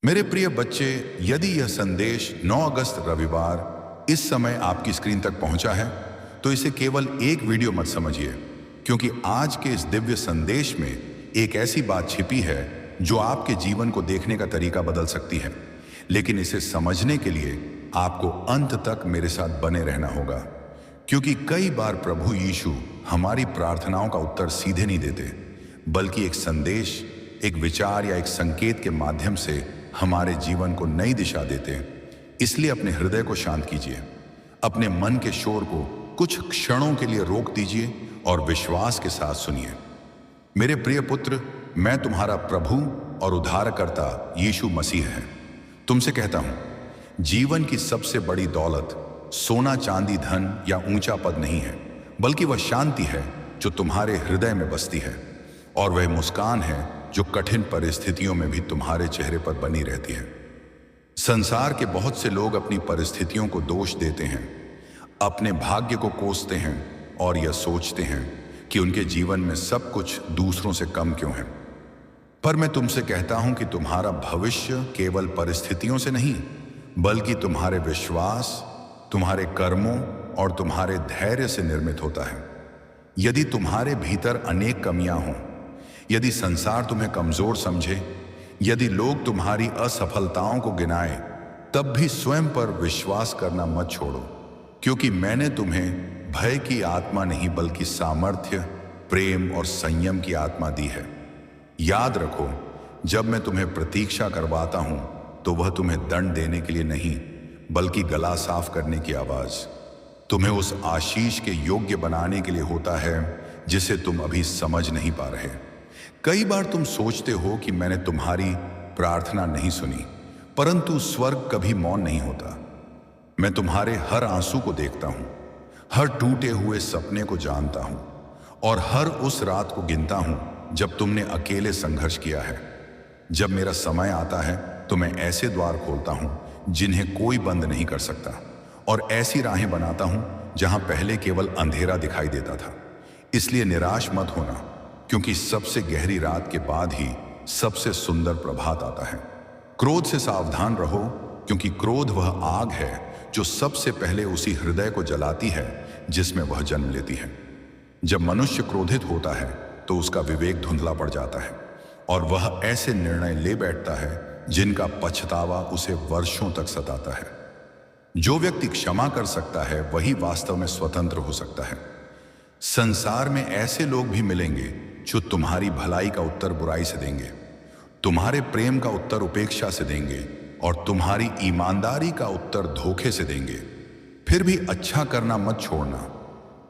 मेरे प्रिय बच्चे, यदि यह संदेश 9 अगस्त रविवार इस समय आपकी स्क्रीन तक पहुंचा है, तो इसे केवल एक वीडियो मत समझिए, क्योंकि आज के इस दिव्य संदेश में एक ऐसी बात छिपी है जो आपके जीवन को देखने का तरीका बदल सकती है। लेकिन इसे समझने के लिए आपको अंत तक मेरे साथ बने रहना होगा, क्योंकि कई बार प्रभु यीशु हमारी प्रार्थनाओं का उत्तर सीधे नहीं देते, बल्कि एक संदेश, एक विचार या एक संकेत के माध्यम से हमारे जीवन को नई दिशा देते हैं। इसलिए अपने हृदय को शांत कीजिए, अपने मन के शोर को कुछ क्षणों के लिए रोक दीजिए और विश्वास के साथ सुनिए। मेरे प्रिय पुत्र, मैं तुम्हारा प्रभु और उद्धारकर्ता यीशु मसीह है तुमसे कहता हूं, जीवन की सबसे बड़ी दौलत सोना चांदी धन या ऊंचा पद नहीं है, बल्कि वह शांति है जो तुम्हारे हृदय में बसती है, और वह मुस्कान है जो कठिन परिस्थितियों में भी तुम्हारे चेहरे पर बनी रहती है। संसार के बहुत से लोग अपनी परिस्थितियों को दोष देते हैं, अपने भाग्य को कोसते हैं और यह सोचते हैं कि उनके जीवन में सब कुछ दूसरों से कम क्यों है। पर मैं तुमसे कहता हूं कि तुम्हारा भविष्य केवल परिस्थितियों से नहीं, बल्कि तुम्हारे विश्वास, तुम्हारे कर्मों और तुम्हारे धैर्य से निर्मित होता है। यदि तुम्हारे भीतर अनेक कमियां हों, यदि संसार तुम्हें कमजोर समझे, यदि लोग तुम्हारी असफलताओं को गिनाएं, तब भी स्वयं पर विश्वास करना मत छोड़ो, क्योंकि मैंने तुम्हें भय की आत्मा नहीं बल्कि सामर्थ्य, प्रेम और संयम की आत्मा दी है। याद रखो, जब मैं तुम्हें प्रतीक्षा करवाता हूं तो वह तुम्हें दंड देने के लिए नहीं, बल्कि गला साफ करने की आवाज, तुम्हें उस आशीष के योग्य बनाने के लिए होता है जिसे तुम अभी समझ नहीं पा रहे। कई बार तुम सोचते हो कि मैंने तुम्हारी प्रार्थना नहीं सुनी, परंतु स्वर्ग कभी मौन नहीं होता। मैं तुम्हारे हर आंसू को देखता हूं, हर टूटे हुए सपने को जानता हूं और हर उस रात को गिनता हूं जब तुमने अकेले संघर्ष किया है। जब मेरा समय आता है तो मैं ऐसे द्वार खोलता हूं जिन्हें कोई बंद नहीं कर सकता, और ऐसी राहें बनाता हूं जहां पहले केवल अंधेरा दिखाई देता था। इसलिए निराश मत होना, क्योंकि सबसे गहरी रात के बाद ही सबसे सुंदर प्रभात आता है। क्रोध से सावधान रहो, क्योंकि क्रोध वह आग है जो सबसे पहले उसी हृदय को जलाती है जिसमें वह जन्म लेती है। जब मनुष्य क्रोधित होता है तो उसका विवेक धुंधला पड़ जाता है और वह ऐसे निर्णय ले बैठता है जिनका पछतावा उसे वर्षों तक सताता है। जो व्यक्ति क्षमा कर सकता है वही वास्तव में स्वतंत्र हो सकता है। संसार में ऐसे लोग भी मिलेंगे जो तुम्हारी भलाई का उत्तर बुराई से देंगे, तुम्हारे प्रेम का उत्तर उपेक्षा से देंगे और तुम्हारी ईमानदारी का उत्तर धोखे से देंगे। फिर भी अच्छा करना मत छोड़ना।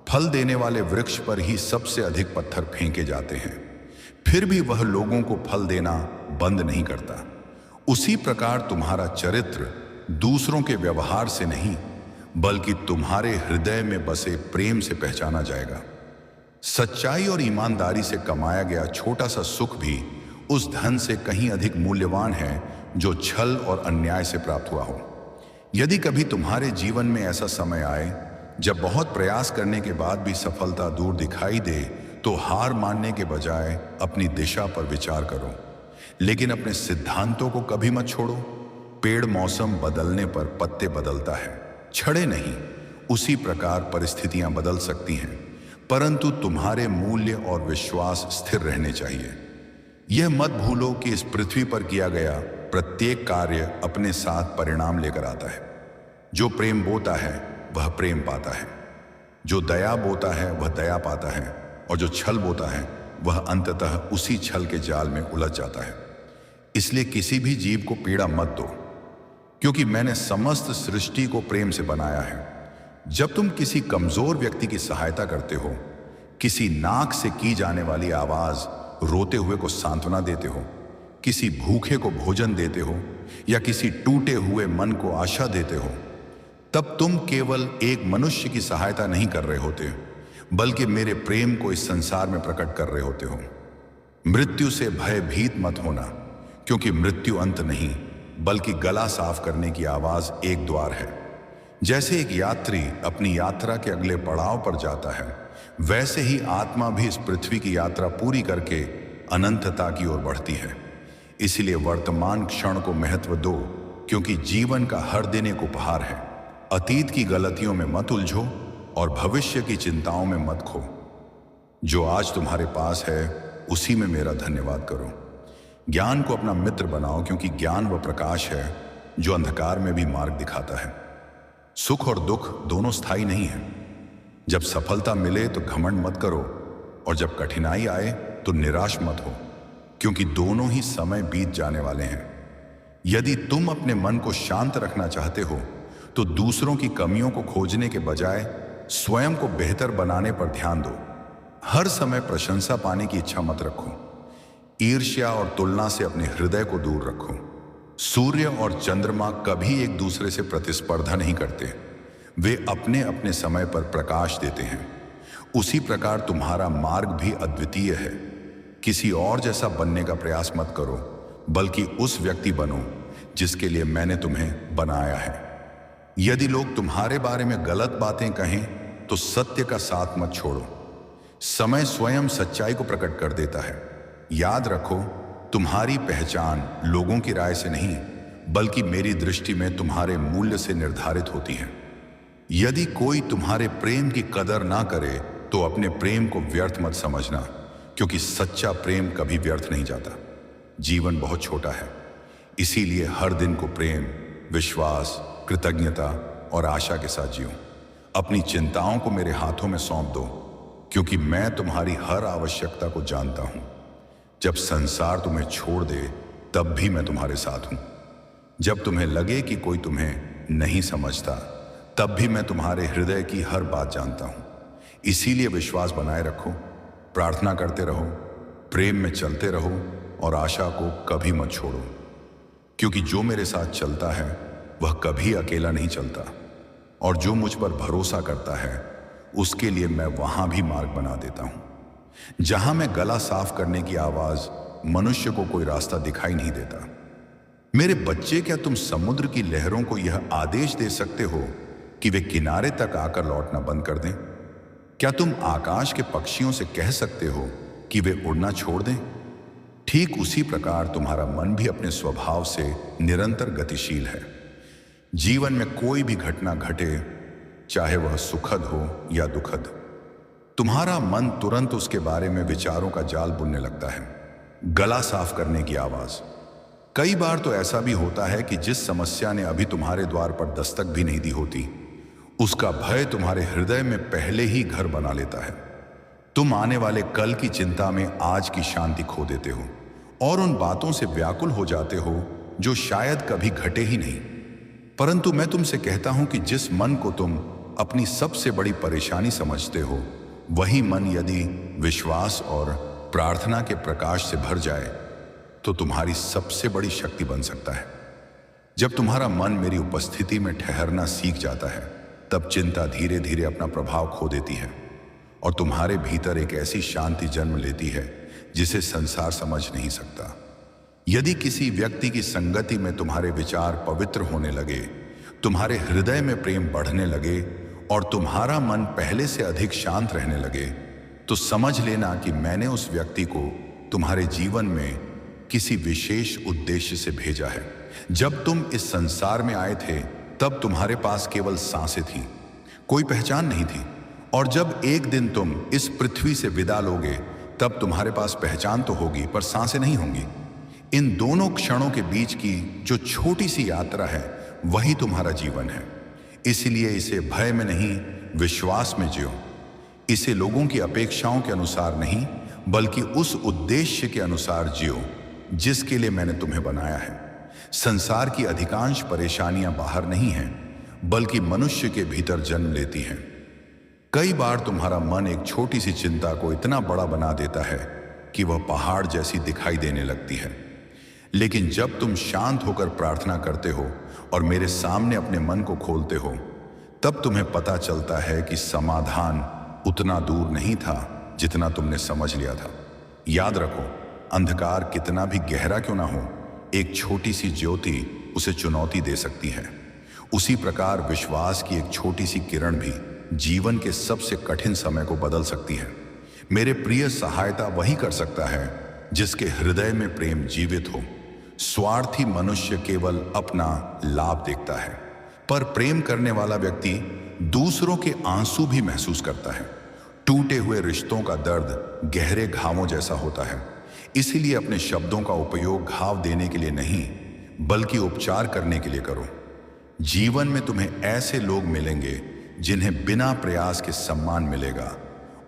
फल देने वाले वृक्ष पर ही सबसे अधिक पत्थर फेंके जाते हैं, फिर भी वह लोगों को फल देना बंद नहीं करता। उसी प्रकार तुम्हारा चरित्र दूसरों के व्यवहार से नहीं, बल्कि तुम्हारे हृदय में बसे प्रेम से पहचाना जाएगा। सच्चाई और ईमानदारी से कमाया गया छोटा सा सुख भी उस धन से कहीं अधिक मूल्यवान है जो छल और अन्याय से प्राप्त हुआ हो। यदि कभी तुम्हारे जीवन में ऐसा समय आए जब बहुत प्रयास करने के बाद भी सफलता दूर दिखाई दे, तो हार मानने के बजाय अपनी दिशा पर विचार करो, लेकिन अपने सिद्धांतों को कभी मत छोड़ो। पेड़ मौसम बदलने पर पत्ते बदलता है, छड़े नहीं। उसी प्रकार परिस्थितियां बदल सकती हैं, परंतु तुम्हारे मूल्य और विश्वास स्थिर रहने चाहिए। यह मत भूलो कि इस पृथ्वी पर किया गया प्रत्येक कार्य अपने साथ परिणाम लेकर आता है। जो प्रेम बोता है वह प्रेम पाता है, जो दया बोता है वह दया पाता है, और जो छल बोता है वह अंततः उसी छल के जाल में उलझ जाता है। इसलिए किसी भी जीव को पीड़ा मत दो, क्योंकि मैंने समस्त सृष्टि को प्रेम से बनाया है। जब तुम किसी कमजोर व्यक्ति की सहायता करते हो, किसी नाक से की जाने वाली आवाज रोते हुए को सांत्वना देते हो, किसी भूखे को भोजन देते हो या किसी टूटे हुए मन को आशा देते हो, तब तुम केवल एक मनुष्य की सहायता नहीं कर रहे होते, बल्कि मेरे प्रेम को इस संसार में प्रकट कर रहे होते हो। मृत्यु से भयभीत मत होना, क्योंकि मृत्यु अंत नहीं, बल्कि गला साफ करने की आवाज एक द्वार है। जैसे एक यात्री अपनी यात्रा के अगले पड़ाव पर जाता है, वैसे ही आत्मा भी इस पृथ्वी की यात्रा पूरी करके अनंतता की ओर बढ़ती है। इसलिए वर्तमान क्षण को महत्व दो, क्योंकि जीवन का हर दिन एक उपहार है। अतीत की गलतियों में मत उलझो और भविष्य की चिंताओं में मत खो। जो आज तुम्हारे पास है उसी में मेरा धन्यवाद करो। ज्ञान को अपना मित्र बनाओ, क्योंकि ज्ञान वह प्रकाश है जो अंधकार में भी मार्ग दिखाता है। सुख और दुख दोनों स्थायी नहीं है। जब सफलता मिले तो घमंड मत करो, और जब कठिनाई आए तो निराश मत हो, क्योंकि दोनों ही समय बीत जाने वाले हैं। यदि तुम अपने मन को शांत रखना चाहते हो तो दूसरों की कमियों को खोजने के बजाय स्वयं को बेहतर बनाने पर ध्यान दो। हर समय प्रशंसा पाने की इच्छा मत रखो। ईर्ष्या और तुलना से अपने हृदय को दूर रखो। सूर्य और चंद्रमा कभी एक दूसरे से प्रतिस्पर्धा नहीं करते, वे अपने अपने समय पर प्रकाश देते हैं। उसी प्रकार तुम्हारा मार्ग भी अद्वितीय है। किसी और जैसा बनने का प्रयास मत करो, बल्कि उस व्यक्ति बनो जिसके लिए मैंने तुम्हें बनाया है। यदि लोग तुम्हारे बारे में गलत बातें कहें तो सत्य का साथ मत छोड़ो। समय स्वयं सच्चाई को प्रकट कर देता है। याद रखो, तुम्हारी पहचान लोगों की राय से नहीं, बल्कि मेरी दृष्टि में तुम्हारे मूल्य से निर्धारित होती है। यदि कोई तुम्हारे प्रेम की कदर ना करे तो अपने प्रेम को व्यर्थ मत समझना, क्योंकि सच्चा प्रेम कभी व्यर्थ नहीं जाता। जीवन बहुत छोटा है, इसीलिए हर दिन को प्रेम, विश्वास, कृतज्ञता और आशा के साथ जियो। अपनी चिंताओं को मेरे हाथों में सौंप दो, क्योंकि मैं तुम्हारी हर आवश्यकता को जानता हूं। जब संसार तुम्हें छोड़ दे तब भी मैं तुम्हारे साथ हूं। जब तुम्हें लगे कि कोई तुम्हें नहीं समझता, तब भी मैं तुम्हारे हृदय की हर बात जानता हूं। इसीलिए विश्वास बनाए रखो, प्रार्थना करते रहो, प्रेम में चलते रहो और आशा को कभी मत छोड़ो, क्योंकि जो मेरे साथ चलता है वह कभी अकेला नहीं चलता, और जो मुझ पर भरोसा करता है उसके लिए मैं वहां भी मार्ग बना देता हूं। जहां मैं गला साफ करने की आवाज मनुष्य को कोई रास्ता दिखाई नहीं देता। मेरे बच्चे, क्या तुम समुद्र की लहरों को यह आदेश दे सकते हो कि वे किनारे तक आकर लौटना बंद कर दें? क्या तुम आकाश के पक्षियों से कह सकते हो कि वे उड़ना छोड़ दें? ठीक उसी प्रकार तुम्हारा मन भी अपने स्वभाव से निरंतर गतिशील है। जीवन में कोई भी घटना घटे, चाहे वह सुखद हो या दुखद, तुम्हारा मन तुरंत उसके बारे में विचारों का जाल बुनने लगता है। गला साफ करने की आवाज। कई बार तो ऐसा भी होता है कि जिस समस्या ने अभी तुम्हारे द्वार पर दस्तक भी नहीं दी होती, उसका भय तुम्हारे हृदय में पहले ही घर बना लेता है। तुम आने वाले कल की चिंता में आज की शांति खो देते हो और उन बातों से व्याकुल हो जाते हो जो शायद कभी घटे ही नहीं। परंतु मैं तुमसे कहता हूं कि जिस मन को तुम अपनी सबसे बड़ी परेशानी समझते हो, वही मन यदि विश्वास और प्रार्थना के प्रकाश से भर जाए तो तुम्हारी सबसे बड़ी शक्ति बन सकता है। जब तुम्हारा मन मेरी उपस्थिति में ठहरना सीख जाता है, तब चिंता धीरे धीरे अपना प्रभाव खो देती है और तुम्हारे भीतर एक ऐसी शांति जन्म लेती है जिसे संसार समझ नहीं सकता। यदि किसी व्यक्ति की संगति में तुम्हारे विचार पवित्र होने लगे, तुम्हारे हृदय में प्रेम बढ़ने लगे और तुम्हारा मन पहले से अधिक शांत रहने लगे, तो समझ लेना कि मैंने उस व्यक्ति को तुम्हारे जीवन में किसी विशेष उद्देश्य से भेजा है। जब तुम इस संसार में आए थे तब तुम्हारे पास केवल सांसें थीं, कोई पहचान नहीं थी, और जब एक दिन तुम इस पृथ्वी से विदा लोगे तब तुम्हारे पास पहचान तो होगी पर सांसें नहीं होंगी। इन दोनों क्षणों के बीच की जो छोटी सी यात्रा है वही तुम्हारा जीवन है। इसलिए इसे भय में नहीं, विश्वास में जियो। इसे लोगों की अपेक्षाओं के अनुसार नहीं, बल्कि उस उद्देश्य के अनुसार जियो जिसके लिए मैंने तुम्हें बनाया है। संसार की अधिकांश परेशानियां बाहर नहीं हैं, बल्कि मनुष्य के भीतर जन्म लेती हैं। कई बार तुम्हारा मन एक छोटी सी चिंता को इतना बड़ा बना देता है कि वह पहाड़ जैसी दिखाई देने लगती है। लेकिन जब तुम शांत होकर प्रार्थना करते हो और मेरे सामने अपने मन को खोलते हो, तब तुम्हें पता चलता है कि समाधान उतना दूर नहीं था जितना तुमने समझ लिया था। याद रखो, अंधकार कितना भी गहरा क्यों ना हो, एक छोटी सी ज्योति उसे चुनौती दे सकती है। उसी प्रकार विश्वास की एक छोटी सी किरण भी जीवन के सबसे कठिन समय को बदल सकती है। मेरे प्रिय, सहायता वही कर सकता है जिसके हृदय में प्रेम जीवित हो। स्वार्थी मनुष्य केवल अपना लाभ देखता है, पर प्रेम करने वाला व्यक्ति दूसरों के आंसू भी महसूस करता है। टूटे हुए रिश्तों का दर्द गहरे घावों जैसा होता है, इसीलिए अपने शब्दों का उपयोग घाव देने के लिए नहीं, बल्कि उपचार करने के लिए करो। जीवन में तुम्हें ऐसे लोग मिलेंगे जिन्हें बिना प्रयास के सम्मान मिलेगा,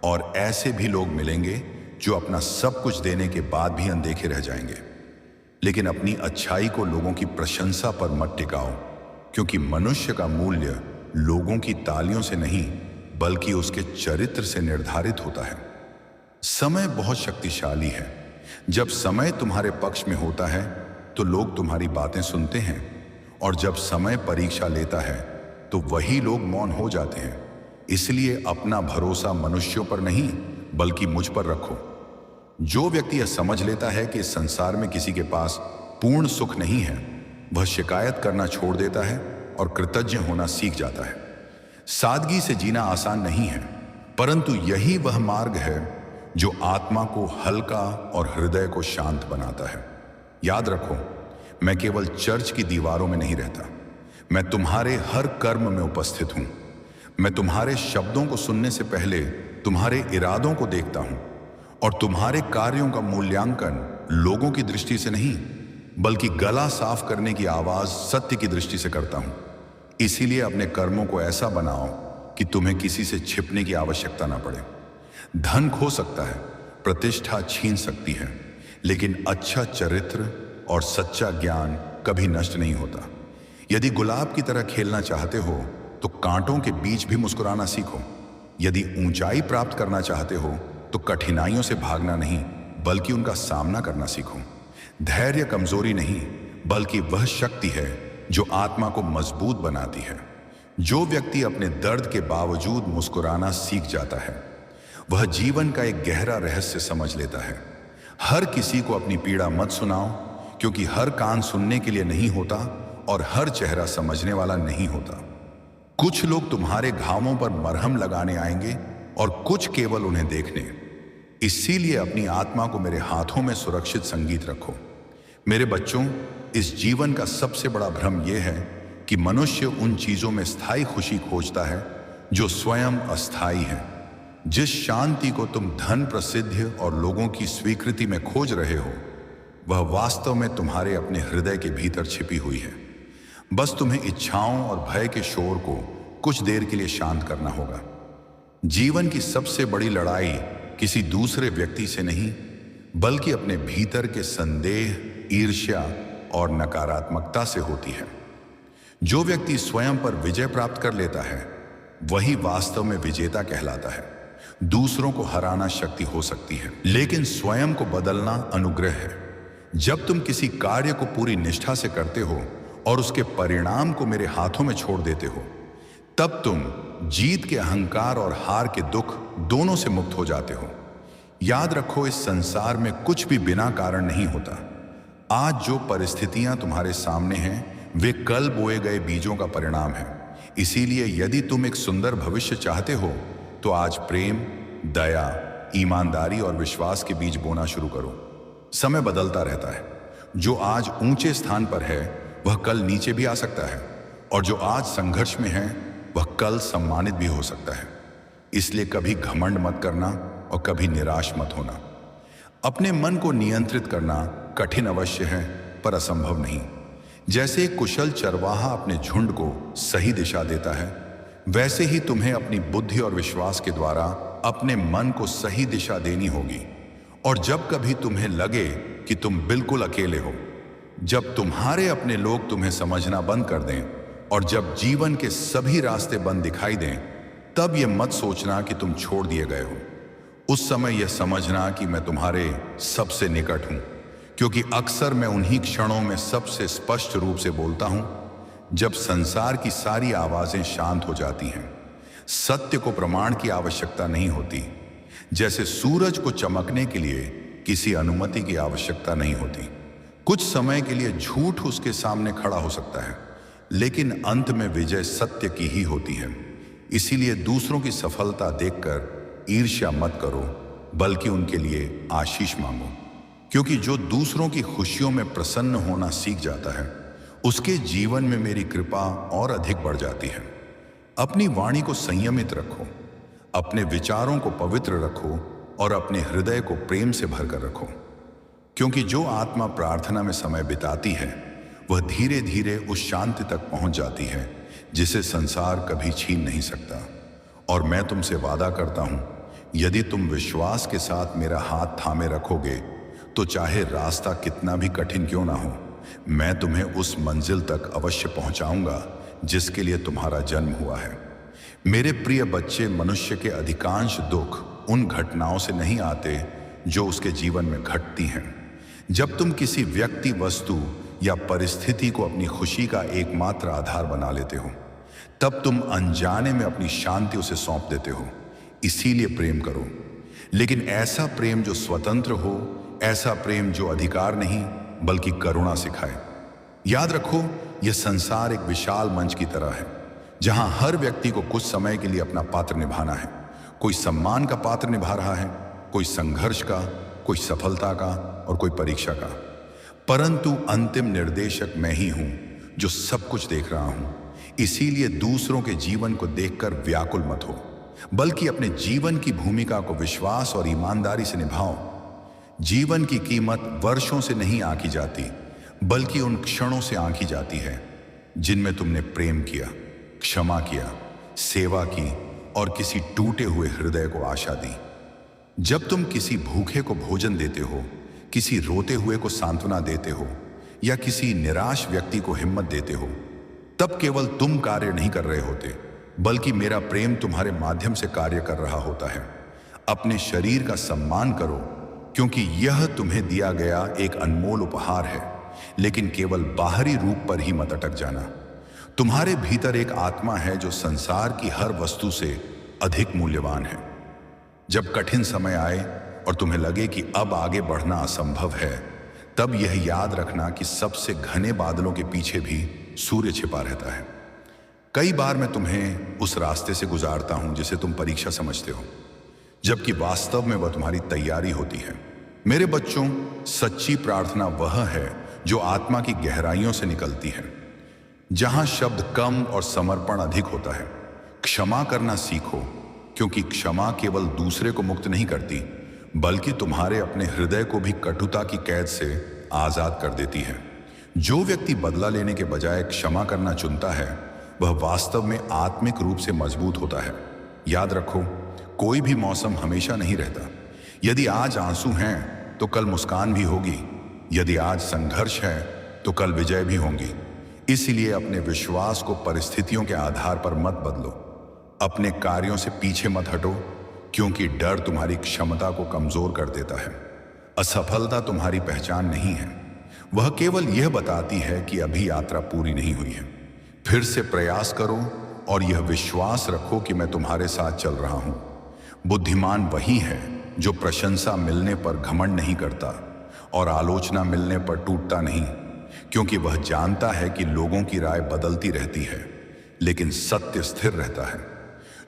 और ऐसे भी लोग मिलेंगे जो अपना सब कुछ देने के बाद भी अनदेखे रह जाएंगे। लेकिन अपनी अच्छाई को लोगों की प्रशंसा पर मत टिकाओ, क्योंकि मनुष्य का मूल्य लोगों की तालियों से नहीं, बल्कि उसके चरित्र से निर्धारित होता है। समय बहुत शक्तिशाली है। जब समय तुम्हारे पक्ष में होता है तो लोग तुम्हारी बातें सुनते हैं, और जब समय परीक्षा लेता है तो वही लोग मौन हो जाते हैं। इसलिए अपना भरोसा मनुष्यों पर नहीं, बल्कि मुझ पर रखो। जो व्यक्ति यह समझ लेता है कि इस संसार में किसी के पास पूर्ण सुख नहीं है, वह शिकायत करना छोड़ देता है और कृतज्ञ होना सीख जाता है। सादगी से जीना आसान नहीं है, परंतु यही वह मार्ग है जो आत्मा को हल्का और हृदय को शांत बनाता है। याद रखो, मैं केवल चर्च की दीवारों में नहीं रहता, मैं तुम्हारे हर कर्म में उपस्थित हूं। मैं तुम्हारे शब्दों को सुनने से पहले तुम्हारे इरादों को देखता हूं, और तुम्हारे कार्यों का मूल्यांकन लोगों की दृष्टि से नहीं, बल्कि गला साफ करने की आवाज सत्य की दृष्टि से करता हूं। इसीलिए अपने कर्मों को ऐसा बनाओ कि तुम्हें किसी से छिपने की आवश्यकता ना पड़े। धन खो सकता है, प्रतिष्ठा छीन सकती है, लेकिन अच्छा चरित्र और सच्चा ज्ञान कभी नष्ट नहीं होता। यदि गुलाब की तरह खेलना चाहते हो तो कांटों के बीच भी मुस्कुराना सीखो। यदि ऊंचाई प्राप्त करना चाहते हो तो कठिनाइयों से भागना नहीं, बल्कि उनका सामना करना सीखो। धैर्य कमजोरी नहीं, बल्कि वह शक्ति है जो आत्मा को मजबूत बनाती है। जो व्यक्ति अपने दर्द के बावजूद मुस्कुराना सीख जाता है, वह जीवन का एक गहरा रहस्य समझ लेता है। हर किसी को अपनी पीड़ा मत सुनाओ, क्योंकि हर कान सुनने के लिए नहीं होता और हर चेहरा समझने वाला नहीं होता। कुछ लोग तुम्हारे घावों पर मरहम लगाने आएंगे और कुछ केवल उन्हें देखने। इसीलिए अपनी आत्मा को मेरे हाथों में सुरक्षित संगीत रखो। मेरे बच्चों, इस जीवन का सबसे बड़ा भ्रम यह है कि मनुष्य उन चीजों में स्थायी खुशी खोजता है जो स्वयं अस्थायी है। जिस शांति को तुम धन, प्रसिद्धि और लोगों की स्वीकृति में खोज रहे हो, वह वास्तव में तुम्हारे अपने हृदय के भीतर छिपी हुई है। बस तुम्हें इच्छाओं और भय के शोर को कुछ देर के लिए शांत करना होगा। जीवन की सबसे बड़ी लड़ाई किसी दूसरे व्यक्ति से नहीं, बल्कि अपने भीतर के संदेह, ईर्ष्या और नकारात्मकता से होती है। जो व्यक्ति स्वयं पर विजय प्राप्त कर लेता है, वही वास्तव में विजेता कहलाता है। दूसरों को हराना शक्ति हो सकती है, लेकिन स्वयं को बदलना अनुग्रह है। जब तुम किसी कार्य को पूरी निष्ठा से करते हो और उसके परिणाम को मेरे हाथों में छोड़ देते हो, तब तुम जीत के अहंकार और हार के दुख दोनों से मुक्त हो जाते हो। याद रखो, इस संसार में कुछ भी बिना कारण नहीं होता। आज जो परिस्थितियां तुम्हारे सामने हैं, वे कल बोए गए बीजों का परिणाम है। इसीलिए यदि तुम एक सुंदर भविष्य चाहते हो, तो आज प्रेम, दया, ईमानदारी और विश्वास के बीज बोना शुरू करो। समय बदलता रहता है। जो आज ऊंचे स्थान पर है, वह कल नीचे भी आ सकता है, और जो आज संघर्ष में है, वह कल सम्मानित भी हो सकता है। इसलिए कभी घमंड मत करना और कभी निराश मत होना। अपने मन को नियंत्रित करना कठिन अवश्य है, पर असंभव नहीं। जैसे एक कुशल चरवाहा अपने झुंड को सही दिशा देता है, वैसे ही तुम्हें अपनी बुद्धि और विश्वास के द्वारा अपने मन को सही दिशा देनी होगी। और जब कभी तुम्हें लगे कि तुम बिल्कुल अकेले हो, जब तुम्हारे अपने लोग तुम्हें समझना बंद कर दें, और जब जीवन के सभी रास्ते बंद दिखाई दें, तब यह मत सोचना कि तुम छोड़ दिए गए हो। उस समय यह समझना कि मैं तुम्हारे सबसे निकट हूं, क्योंकि अक्सर मैं उन्हीं क्षणों में सबसे स्पष्ट रूप से बोलता हूं जब संसार की सारी आवाजें शांत हो जाती हैं। सत्य को प्रमाण की आवश्यकता नहीं होती। जैसे सूरज को चमकने के लिए किसी अनुमति की आवश्यकता नहीं होती। कुछ समय के लिए झूठ उसके सामने खड़ा हो सकता है, लेकिन अंत में विजय सत्य की ही होती है। इसीलिए दूसरों की सफलता देखकर ईर्ष्या मत करो, बल्कि उनके लिए आशीष मांगो। क्योंकि जो दूसरों की खुशियों में प्रसन्न होना सीख जाता है, उसके जीवन में मेरी कृपा और अधिक बढ़ जाती है। अपनी वाणी को संयमित रखो, अपने विचारों को पवित्र रखो और अपने हृदय को प्रेम से भरकर रखो, क्योंकि जो आत्मा प्रार्थना में समय बिताती है वह धीरे धीरे उस शांति तक पहुंच जाती है जिसे संसार कभी छीन नहीं सकता। और मैं तुमसे वादा करता हूं, यदि तुम विश्वास के साथ मेरा हाथ थामे रखोगे तो चाहे रास्ता कितना भी कठिन क्यों ना हो, मैं तुम्हें उस मंजिल तक अवश्य पहुंचाऊंगा जिसके लिए तुम्हारा जन्म हुआ है। मेरे प्रिय बच्चे, मनुष्य के अधिकांश दुख उन घटनाओं से नहीं आते जो उसके जीवन में घटती हैं। जब तुम किसी व्यक्ति, वस्तु या परिस्थिति को अपनी खुशी का एकमात्र आधार बना लेते हो, तब तुम अनजाने में अपनी शांति उसे सौंप देते हो। इसीलिए प्रेम करो, लेकिन ऐसा प्रेम जो स्वतंत्र हो, ऐसा प्रेम जो अधिकार नहीं बल्कि करुणा सिखाए। याद रखो, यह संसार एक विशाल मंच की तरह है जहां हर व्यक्ति को कुछ समय के लिए अपना पात्र निभाना है। कोई सम्मान का पात्र निभा रहा है, कोई संघर्ष का, कोई सफलता का और कोई परीक्षा का। परंतु अंतिम निर्देशक मैं ही हूं जो सब कुछ देख रहा हूं। इसीलिए दूसरों के जीवन को देखकर व्याकुल मत हो, बल्कि अपने जीवन की भूमिका को विश्वास और ईमानदारी से निभाओ। जीवन की कीमत वर्षों से नहीं आंकी जाती, बल्कि उन क्षणों से आंकी जाती है जिनमें तुमने प्रेम किया, क्षमा किया, सेवा की और किसी टूटे हुए हृदय को आशा दी। जब तुम किसी भूखे को भोजन देते हो, किसी रोते हुए को सांत्वना देते हो या किसी निराश व्यक्ति को हिम्मत देते हो, तब केवल तुम कार्य नहीं कर रहे होते, बल्कि मेरा प्रेम तुम्हारे माध्यम से कार्य कर रहा होता है। अपने शरीर का सम्मान करो, क्योंकि यह तुम्हें दिया गया एक अनमोल उपहार है, लेकिन केवल बाहरी रूप पर ही मत अटक जाना। तुम्हारे भीतर एक आत्मा है जो संसार की हर वस्तु से अधिक मूल्यवान है। जब कठिन समय आए और तुम्हें लगे कि अब आगे बढ़ना असंभव है, तब यह याद रखना कि सबसे घने बादलों के पीछे भी सूर्य छिपा रहता है। कई बार मैं तुम्हें उस रास्ते से गुजारता हूं जिसे तुम परीक्षा समझते हो, जबकि वास्तव में वह तुम्हारी तैयारी होती है। मेरे बच्चों, सच्ची प्रार्थना वह है जो आत्मा की गहराइयों से निकलती है, जहां शब्द कम और समर्पण अधिक होता है। क्षमा करना सीखो, क्योंकि क्षमा केवल दूसरे को मुक्त नहीं करती, बल्कि तुम्हारे अपने हृदय को भी कटुता की कैद से आजाद कर देती है। जो व्यक्ति बदला लेने के बजाय क्षमा करना चुनता है, वह वास्तव में आत्मिक रूप से मजबूत होता है। याद रखो, कोई भी मौसम हमेशा नहीं रहता। यदि आज आंसू हैं तो कल मुस्कान भी होगी, यदि आज संघर्ष है तो कल विजय भी होंगी। इसलिए अपने विश्वास को परिस्थितियों के आधार पर मत बदलो। अपने कार्यों से पीछे मत हटो, क्योंकि डर तुम्हारी क्षमता को कमजोर कर देता है। असफलता तुम्हारी पहचान नहीं है, वह केवल यह बताती है कि अभी यात्रा पूरी नहीं हुई है। फिर से प्रयास करो और यह विश्वास रखो कि मैं तुम्हारे साथ चल रहा हूं। बुद्धिमान वही है जो प्रशंसा मिलने पर घमंड नहीं करता और आलोचना मिलने पर टूटता नहीं, क्योंकि वह जानता है कि लोगों की राय बदलती रहती है, लेकिन सत्य स्थिर रहता है।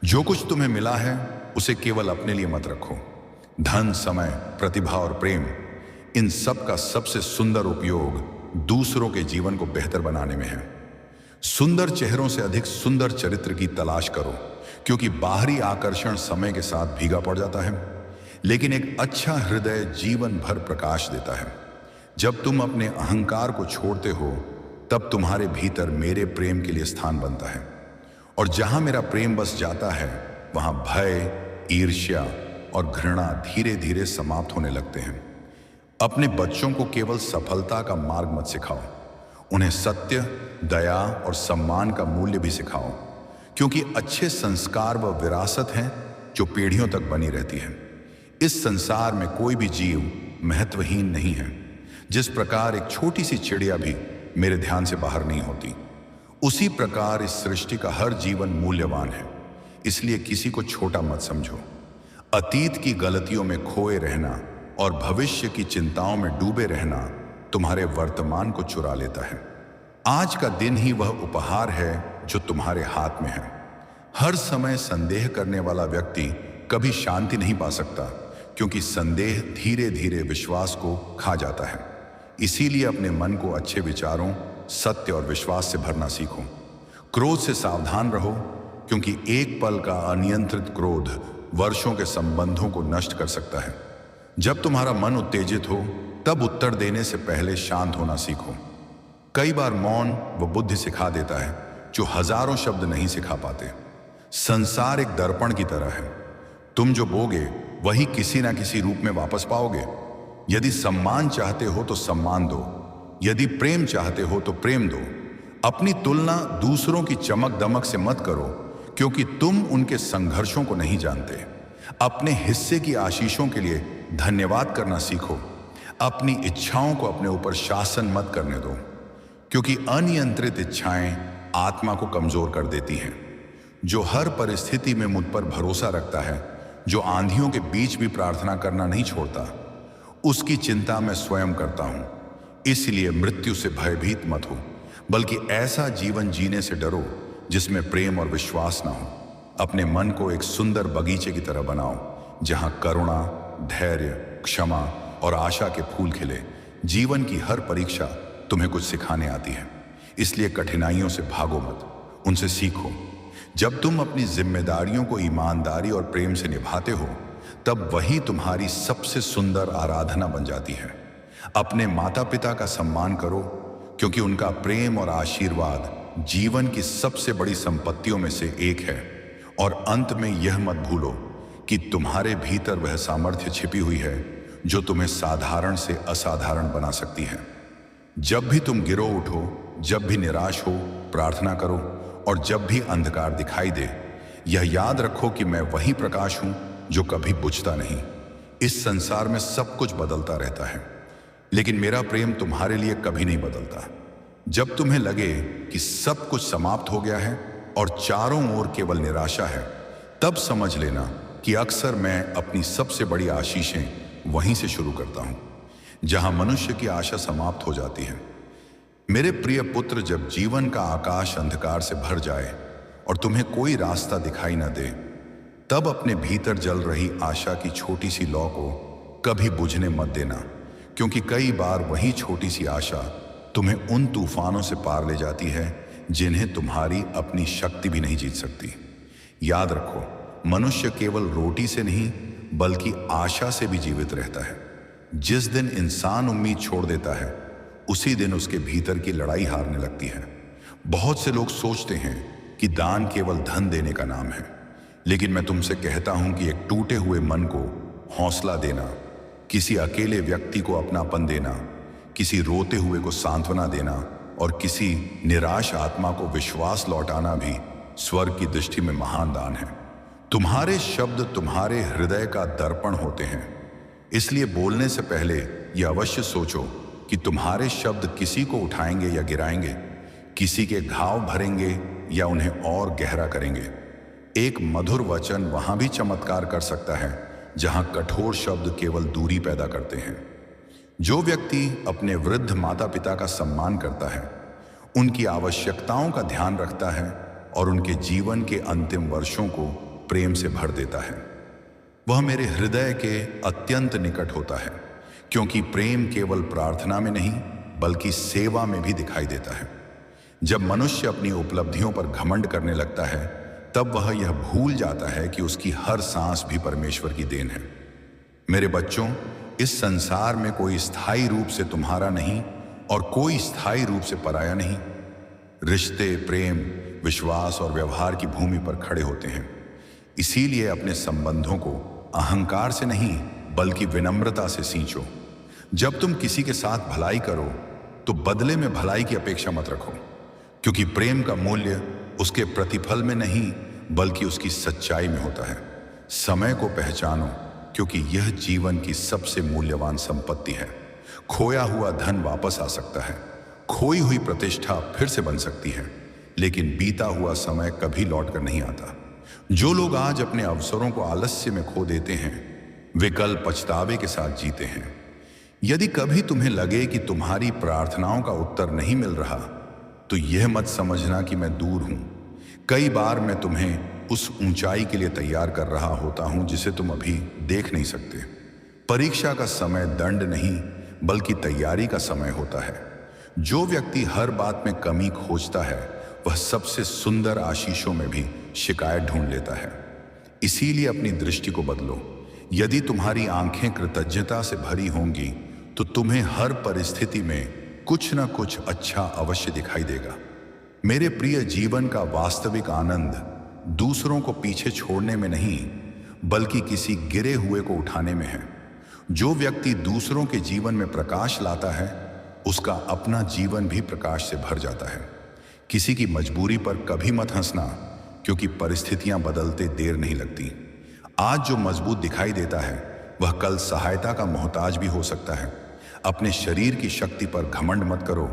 जो कुछ तुम्हें मिला है उसे केवल अपने लिए मत रखो। धन, समय, प्रतिभा और प्रेम, इन सब का सबसे सुंदर उपयोग दूसरों के जीवन को बेहतर बनाने में है। सुंदर चेहरों से अधिक सुंदर चरित्र की तलाश करो, क्योंकि बाहरी आकर्षण समय के साथ भीगा पड़ जाता है, लेकिन एक अच्छा हृदय जीवन भर प्रकाश देता है। जब तुम अपने अहंकार को छोड़ते हो, तब तुम्हारे भीतर मेरे प्रेम के लिए स्थान बनता है, और जहां मेरा प्रेम बस जाता है, वहां भय, ईर्ष्या और घृणा धीरे धीरे समाप्त होने लगते हैं। अपने बच्चों को केवल सफलता का मार्ग मत सिखाओ, उन्हें सत्य, दया और सम्मान का मूल्य भी सिखाओ, क्योंकि अच्छे संस्कार व विरासत हैं जो पीढ़ियों तक बनी रहती है। इस संसार में कोई भी जीव महत्वहीन नहीं है। जिस प्रकार एक छोटी सी चिड़िया भी मेरे ध्यान से बाहर नहीं होती, उसी प्रकार इस सृष्टि का हर जीवन मूल्यवान है। इसलिए किसी को छोटा मत समझो। अतीत की गलतियों में खोए रहना और भविष्य की चिंताओं में डूबे रहना तुम्हारे वर्तमान को चुरा लेता है। आज का दिन ही वह उपहार है जो तुम्हारे हाथ में है। हर समय संदेह करने वाला व्यक्ति कभी शांति नहीं पा सकता, क्योंकि संदेह धीरे धीरे विश्वास को खा जाता है। इसीलिए अपने मन को अच्छे विचारों, सत्य और विश्वास से भरना सीखो। क्रोध से सावधान रहो, क्योंकि एक पल का अनियंत्रित क्रोध वर्षों के संबंधों को नष्ट कर सकता है। जब तुम्हारा मन उत्तेजित हो, तब उत्तर देने से पहले शांत होना सीखो। कई बार मौन व बुद्धि सिखा देता है जो हजारों शब्द नहीं सिखा पाते। संसार एक दर्पण की तरह है। तुम जो बोगे वही किसी ना किसी रूप में वापस पाओगे। यदि सम्मान चाहते हो तो सम्मान दो, यदि प्रेम चाहते हो तो प्रेम दो। अपनी तुलना दूसरों की चमक दमक से मत करो, क्योंकि तुम उनके संघर्षों को नहीं जानते। अपने हिस्से की आशीषों के लिए धन्यवाद करना सीखो। अपनी इच्छाओं को अपने ऊपर शासन मत करने दो, क्योंकि अनियंत्रित इच्छाएं आत्मा को कमजोर कर देती हैं। जो हर परिस्थिति में मुझ पर भरोसा रखता है, जो आंधियों के बीच भी प्रार्थना करना नहीं छोड़ता, उसकी चिंता मैं स्वयं करता हूं। इसलिए मृत्यु से भयभीत मत हो, बल्कि ऐसा जीवन जीने से डरो जिसमें प्रेम और विश्वास ना हो। अपने मन को एक सुंदर बगीचे की तरह बनाओ, जहां करुणा, धैर्य, क्षमा और आशा के फूल खिले। जीवन की हर परीक्षा तुम्हें कुछ सिखाने आती है, इसलिए कठिनाइयों से भागो मत, उनसे सीखो। जब तुम अपनी जिम्मेदारियों को ईमानदारी और प्रेम से निभाते हो, तब वही तुम्हारी सबसे सुंदर आराधना बन जाती है। अपने माता पिता का सम्मान करो, क्योंकि उनका प्रेम और आशीर्वाद जीवन की सबसे बड़ी संपत्तियों में से एक है। और अंत में यह मत भूलो कि तुम्हारे भीतर वह सामर्थ्य छिपी हुई है जो तुम्हें साधारण से असाधारण बना सकती है। जब भी तुम गिरो उठो, जब भी निराश हो, प्रार्थना करो, और जब भी अंधकार दिखाई दे, यह याद रखो कि मैं वही प्रकाश हूं जो कभी बुझता नहीं। इस संसार में सब कुछ बदलता रहता है, लेकिन मेरा प्रेम तुम्हारे लिए कभी नहीं बदलता। जब तुम्हें लगे कि सब कुछ समाप्त हो गया है और चारों ओर केवल निराशा है, तब समझ लेना कि अक्सर मैं अपनी सबसे बड़ी आशीषें वहीं से शुरू करता हूं, जहां मनुष्य की आशा समाप्त हो जाती है। मेरे प्रिय पुत्र, जब जीवन का आकाश अंधकार से भर जाए और तुम्हें कोई रास्ता दिखाई न दे, तब अपने भीतर जल रही आशा की छोटी सी लौ को कभी बुझने मत देना, क्योंकि कई बार वही छोटी सी आशा तुम्हें उन तूफानों से पार ले जाती है जिन्हें तुम्हारी अपनी शक्ति भी नहीं जीत सकती। याद रखो, मनुष्य केवल रोटी से नहीं बल्कि आशा से भी जीवित रहता है। जिस दिन इंसान उम्मीद छोड़ देता है, उसी दिन उसके भीतर की लड़ाई हारने लगती है। बहुत से लोग सोचते हैं कि दान केवल धन देने का नाम है, लेकिन मैं तुमसे कहता हूं कि एक टूटे हुए मन को हौसला देना, किसी अकेले व्यक्ति को अपनापन देना, किसी रोते हुए को सांत्वना देना और किसी निराश आत्मा को विश्वास लौटाना भी स्वर्ग की दृष्टि में महान दान है। तुम्हारे शब्द तुम्हारे हृदय का दर्पण होते हैं, इसलिए बोलने से पहले यह अवश्य सोचो कि तुम्हारे शब्द किसी को उठाएंगे या गिराएंगे, किसी के घाव भरेंगे या उन्हें और गहरा करेंगे। एक मधुर वचन वहां भी चमत्कार कर सकता है जहां कठोर शब्द केवल दूरी पैदा करते हैं। जो व्यक्ति अपने वृद्ध माता पिता का सम्मान करता है, उनकी आवश्यकताओं का ध्यान रखता है और उनके जीवन के अंतिम वर्षों को प्रेम से भर देता है, वह मेरे हृदय के अत्यंत निकट होता है, क्योंकि प्रेम केवल प्रार्थना में नहीं बल्कि सेवा में भी दिखाई देता है। जब मनुष्य अपनी उपलब्धियों पर घमंड करने लगता है, तब वह यह भूल जाता है कि उसकी हर सांस भी परमेश्वर की देन है। मेरे बच्चों, इस संसार में कोई स्थायी रूप से तुम्हारा नहीं और कोई स्थायी रूप से पराया नहीं। रिश्ते, प्रेम, विश्वास और व्यवहार की भूमि पर खड़े होते हैं। इसीलिए अपने संबंधों को अहंकार से नहीं बल्कि विनम्रता से सींचो। जब तुम किसी के साथ भलाई करो तो बदले में भलाई की अपेक्षा मत रखो, क्योंकि प्रेम का मूल्य उसके प्रतिफल में नहीं बल्कि उसकी सच्चाई में होता है। समय को पहचानो, क्योंकि यह जीवन की सबसे मूल्यवान संपत्ति है। खोया हुआ धन वापस आ सकता है, खोई हुई प्रतिष्ठा फिर से बन सकती है, लेकिन बीता हुआ समय कभी लौट कर नहीं आता। जो लोग आज अपने अवसरों को आलस्य में खो देते हैं, वे कल पछतावे के साथ जीते हैं। यदि कभी तुम्हें लगे कि तुम्हारी प्रार्थनाओं का उत्तर नहीं मिल रहा, तो यह मत समझना कि मैं दूर हूं। कई बार मैं तुम्हें उस ऊंचाई के लिए तैयार कर रहा होता हूं जिसे तुम अभी देख नहीं सकते। परीक्षा का समय दंड नहीं बल्कि तैयारी का समय होता है। जो व्यक्ति हर बात में कमी खोजता है वह सबसे सुंदर आशीषों में भी शिकायत ढूंढ लेता है। इसीलिए अपनी दृष्टि को बदलो। यदि तुम्हारी आंखें कृतज्ञता से भरी होंगी तो तुम्हें हर परिस्थिति में कुछ न कुछ अच्छा अवश्य दिखाई देगा। मेरे प्रिय, जीवन का वास्तविक आनंद दूसरों को पीछे छोड़ने में नहीं बल्कि किसी गिरे हुए को उठाने में है। जो व्यक्ति दूसरों के जीवन में प्रकाश लाता है उसका अपना जीवन भी प्रकाश से भर जाता है। किसी की मजबूरी पर कभी मत हंसना, क्योंकि परिस्थितियां बदलते देर नहीं लगती। आज जो मजबूत दिखाई देता है वह कल सहायता का मोहताज भी हो सकता है। अपने शरीर की शक्ति पर घमंड मत करो,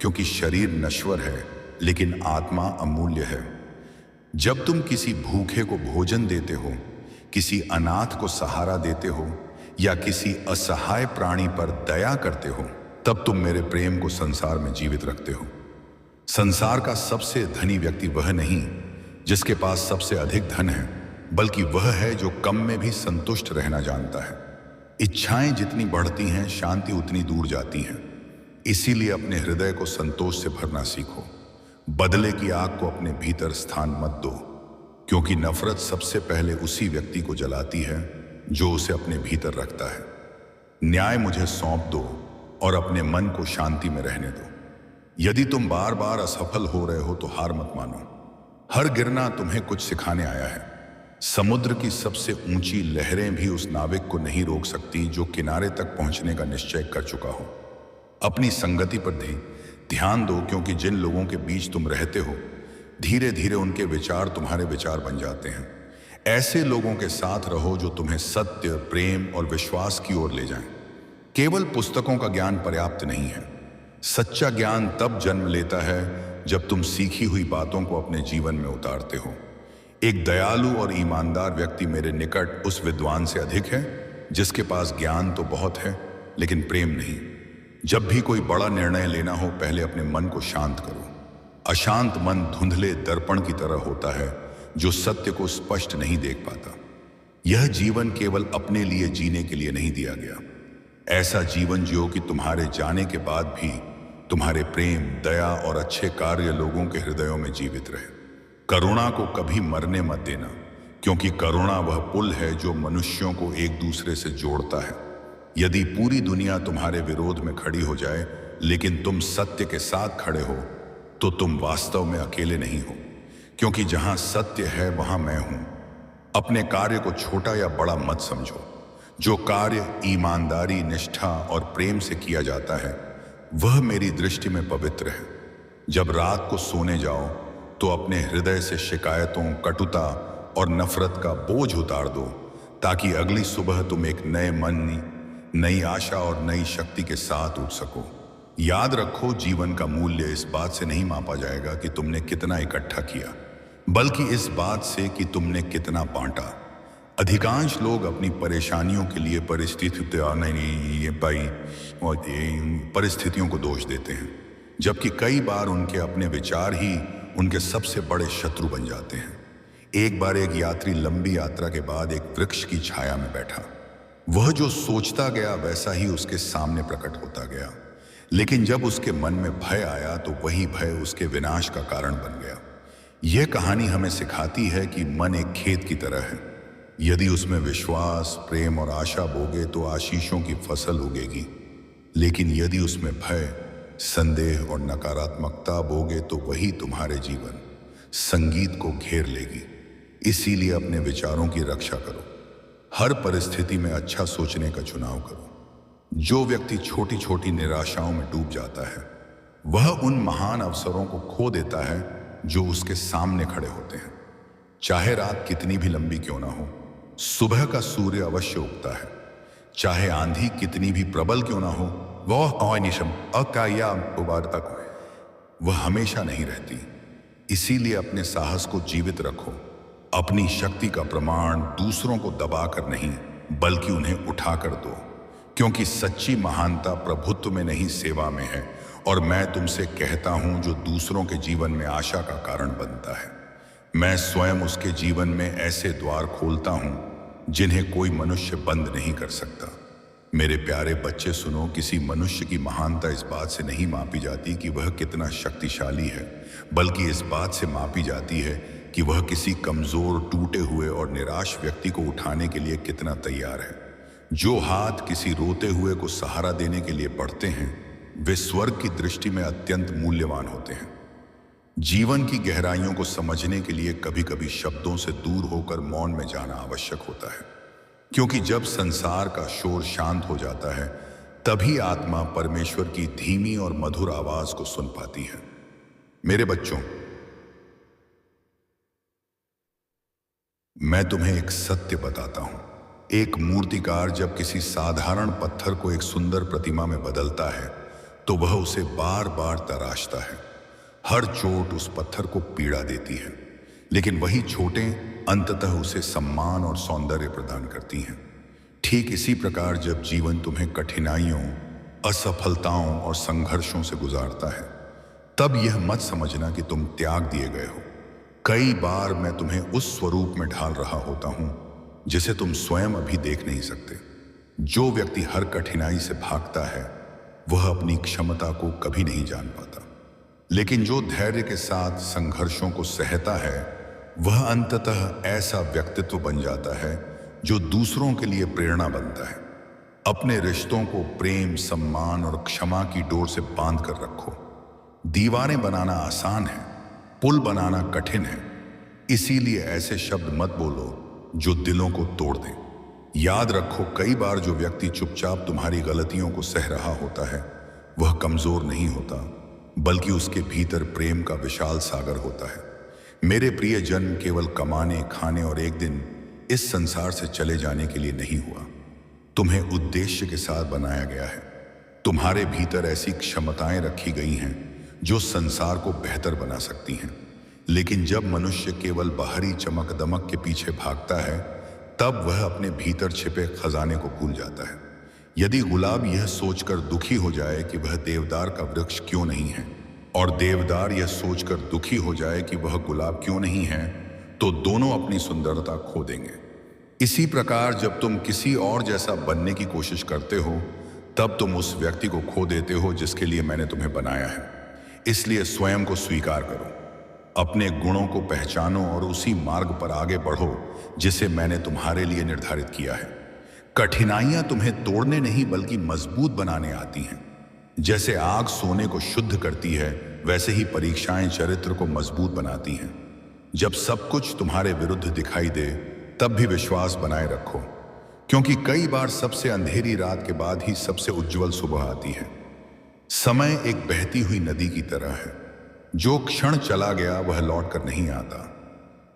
क्योंकि शरीर नश्वर है लेकिन आत्मा अमूल्य है। जब तुम किसी भूखे को भोजन देते हो, किसी अनाथ को सहारा देते हो या किसी असहाय प्राणी पर दया करते हो, तब तुम मेरे प्रेम को संसार में जीवित रखते हो। संसार का सबसे धनी व्यक्ति वह नहीं जिसके पास सबसे अधिक धन है, बल्कि वह है जो कम में भी संतुष्ट रहना जानता है। इच्छाएं जितनी बढ़ती हैं शांति उतनी दूर जाती है। इसीलिए अपने हृदय को संतोष से भरना सीखो। बदले की आग को अपने भीतर स्थान मत दो, क्योंकि नफरत सबसे पहले उसी व्यक्ति को जलाती है जो उसे अपने भीतर रखता है। न्याय मुझे सौंप दो और अपने मन को शांति में रहने दो। यदि तुम बार बार असफल हो रहे हो तो हार मत मानो। हर गिरना तुम्हें कुछ सिखाने आया है। समुद्र की सबसे ऊंची लहरें भी उस नाविक को नहीं रोक सकती जो किनारे तक पहुंचने का निश्चय कर चुका हो। अपनी संगति पर ध्यान दो, क्योंकि जिन लोगों के बीच तुम रहते हो धीरे धीरे उनके विचार तुम्हारे विचार बन जाते हैं। ऐसे लोगों के साथ रहो जो तुम्हें सत्य, प्रेम और विश्वास की ओर ले जाएं। केवल पुस्तकों का ज्ञान पर्याप्त नहीं है। सच्चा ज्ञान तब जन्म लेता है जब तुम सीखी हुई बातों को अपने जीवन में उतारते हो। एक दयालु और ईमानदार व्यक्ति मेरे निकट उस विद्वान से अधिक है जिसके पास ज्ञान तो बहुत है लेकिन प्रेम नहीं। जब भी कोई बड़ा निर्णय लेना हो पहले अपने मन को शांत करो। अशांत मन धुंधले दर्पण की तरह होता है जो सत्य को स्पष्ट नहीं देख पाता। यह जीवन केवल अपने लिए जीने के लिए नहीं दिया गया। ऐसा जीवन जियो कि तुम्हारे जाने के बाद भी तुम्हारे प्रेम, दया और अच्छे कार्य लोगों के हृदयों में जीवित रहे। करुणा को कभी मरने मत देना, क्योंकि करुणा वह पुल है जो मनुष्यों को एक दूसरे से जोड़ता है। यदि पूरी दुनिया तुम्हारे विरोध में खड़ी हो जाए लेकिन तुम सत्य के साथ खड़े हो तो तुम वास्तव में अकेले नहीं हो, क्योंकि जहां सत्य है वहां मैं हूं। अपने कार्य को छोटा या बड़ा मत समझो। जो कार्य ईमानदारी, निष्ठा और प्रेम से किया जाता है वह मेरी दृष्टि में पवित्र है। जब रात को सोने जाओ तो अपने हृदय से शिकायतों, कटुता और नफरत का बोझ उतार दो, ताकि अगली सुबह तुम एक नए मन, नई आशा और नई शक्ति के साथ उठ सको। याद रखो, जीवन का मूल्य इस बात से नहीं मापा जाएगा कि तुमने कितना इकट्ठा किया, बल्कि इस बात से कि तुमने कितना बांटा। अधिकांश लोग अपनी परेशानियों के लिए परिस्थितियों को दोष देते हैं, जबकि कई बार उनके अपने विचार ही उनके सबसे बड़े शत्रु बन जाते हैं। एक बार एक यात्री लंबी यात्रा के बाद एक वृक्ष की छाया में बैठा। वह जो सोचता गया वैसा ही उसके सामने प्रकट होता गया, लेकिन जब उसके मन में भय आया तो वही भय उसके विनाश का कारण बन गया। यह कहानी हमें सिखाती है कि मन एक खेत की तरह है। यदि उसमें विश्वास, प्रेम और आशा बोगे तो आशीषों की फसल उगेगी, लेकिन यदि उसमें भय, संदेह और नकारात्मकता बोगे तो वही तुम्हारे जीवन संगीत को घेर लेगी। इसीलिए अपने विचारों की रक्षा करो। हर परिस्थिति में अच्छा सोचने का चुनाव करो। जो व्यक्ति छोटी छोटी निराशाओं में डूब जाता है वह उन महान अवसरों को खो देता है जो उसके सामने खड़े होते हैं। चाहे रात कितनी भी लंबी क्यों ना हो, सुबह का सूर्य अवश्य उगता है। चाहे आंधी कितनी भी प्रबल क्यों ना हो, वह हमेशा नहीं रहती। इसीलिए अपने साहस को जीवित रखो। अपनी शक्ति का प्रमाण दूसरों को दबाकर नहीं बल्कि उन्हें उठाकर दो, क्योंकि सच्ची महानता प्रभुत्व में नहीं सेवा में है। और मैं तुमसे कहता हूं, जो दूसरों के जीवन में आशा का कारण बनता है, मैं स्वयं उसके जीवन में ऐसे द्वार खोलता हूं जिन्हें कोई मनुष्य बंद नहीं कर सकता। मेरे प्यारे बच्चे सुनो, किसी मनुष्य की महानता इस बात से नहीं मापी जाती कि वह कितना शक्तिशाली है, बल्कि इस बात से मापी जाती है कि वह किसी कमजोर, टूटे हुए और निराश व्यक्ति को उठाने के लिए कितना तैयार है। जो हाथ किसी रोते हुए को सहारा देने के लिए बढ़ते हैं, वे स्वर्ग की दृष्टि में अत्यंत मूल्यवान होते हैं। जीवन की गहराइयों को समझने के लिए कभी कभी शब्दों से दूर होकर मौन में जाना आवश्यक होता है, क्योंकि जब संसार का शोर शांत हो जाता है, तभी आत्मा परमेश्वर की धीमी और मधुर आवाज को सुन पाती है। मेरे बच्चों, मैं तुम्हें एक सत्य बताता हूं। एक मूर्तिकार जब किसी साधारण पत्थर को एक सुंदर प्रतिमा में बदलता है, तो वह उसे बार बार तराशता है। हर चोट उस पत्थर को पीड़ा देती है, लेकिन वही चोटें अंततः उसे सम्मान और सौंदर्य प्रदान करती हैं। ठीक इसी प्रकार जब जीवन तुम्हें कठिनाइयों, असफलताओं और संघर्षों से गुजारता है, तब यह मत समझना कि तुम त्याग दिए गए हो। कई बार मैं तुम्हें उस स्वरूप में ढाल रहा होता हूं जिसे तुम स्वयं अभी देख नहीं सकते। जो व्यक्ति हर कठिनाई से भागता है, वह अपनी क्षमता को कभी नहीं जान पाता, लेकिन जो धैर्य के साथ संघर्षों को सहता है, वह अंततः ऐसा व्यक्तित्व बन जाता है जो दूसरों के लिए प्रेरणा बनता है। अपने रिश्तों को प्रेम, सम्मान और क्षमा की डोर से बांध कर रखो। दीवारें बनाना आसान है, पुल बनाना कठिन है। इसीलिए ऐसे शब्द मत बोलो जो दिलों को तोड़ दें। याद रखो, कई बार जो व्यक्ति चुपचाप तुम्हारी गलतियों को सह रहा होता है, वह कमजोर नहीं होता, बल्कि उसके भीतर प्रेम का विशाल सागर होता है। मेरे प्रिय, जन्म केवल कमाने, खाने और एक दिन इस संसार से चले जाने के लिए नहीं हुआ। तुम्हें उद्देश्य के साथ बनाया गया है। तुम्हारे भीतर ऐसी क्षमताएं रखी गई हैं जो संसार को बेहतर बना सकती हैं। लेकिन जब मनुष्य केवल बाहरी चमक दमक के पीछे भागता है, तब वह अपने भीतर छिपे खजाने को भूल जाता है। यदि गुलाब यह सोचकर दुखी हो जाए कि वह देवदार का वृक्ष क्यों नहीं है, और देवदार यह सोचकर दुखी हो जाए कि वह गुलाब क्यों नहीं है, तो दोनों अपनी सुंदरता खो देंगे। इसी प्रकार जब तुम किसी और जैसा बनने की कोशिश करते हो, तब तुम उस व्यक्ति को खो देते हो जिसके लिए मैंने तुम्हें बनाया है। इसलिए स्वयं को स्वीकार करो, अपने गुणों को पहचानो और उसी मार्ग पर आगे बढ़ो जिसे मैंने तुम्हारे लिए निर्धारित किया है। कठिनाइयां तुम्हें तोड़ने नहीं बल्कि मजबूत बनाने आती हैं। जैसे आग सोने को शुद्ध करती है, वैसे ही परीक्षाएं चरित्र को मजबूत बनाती हैं। जब सब कुछ तुम्हारे विरुद्ध दिखाई दे, तब भी विश्वास बनाए रखो, क्योंकि कई बार सबसे अंधेरी रात के बाद ही सबसे उज्जवल सुबह आती है। समय एक बहती हुई नदी की तरह है, जो क्षण चला गया वह लौट कर नहीं आता।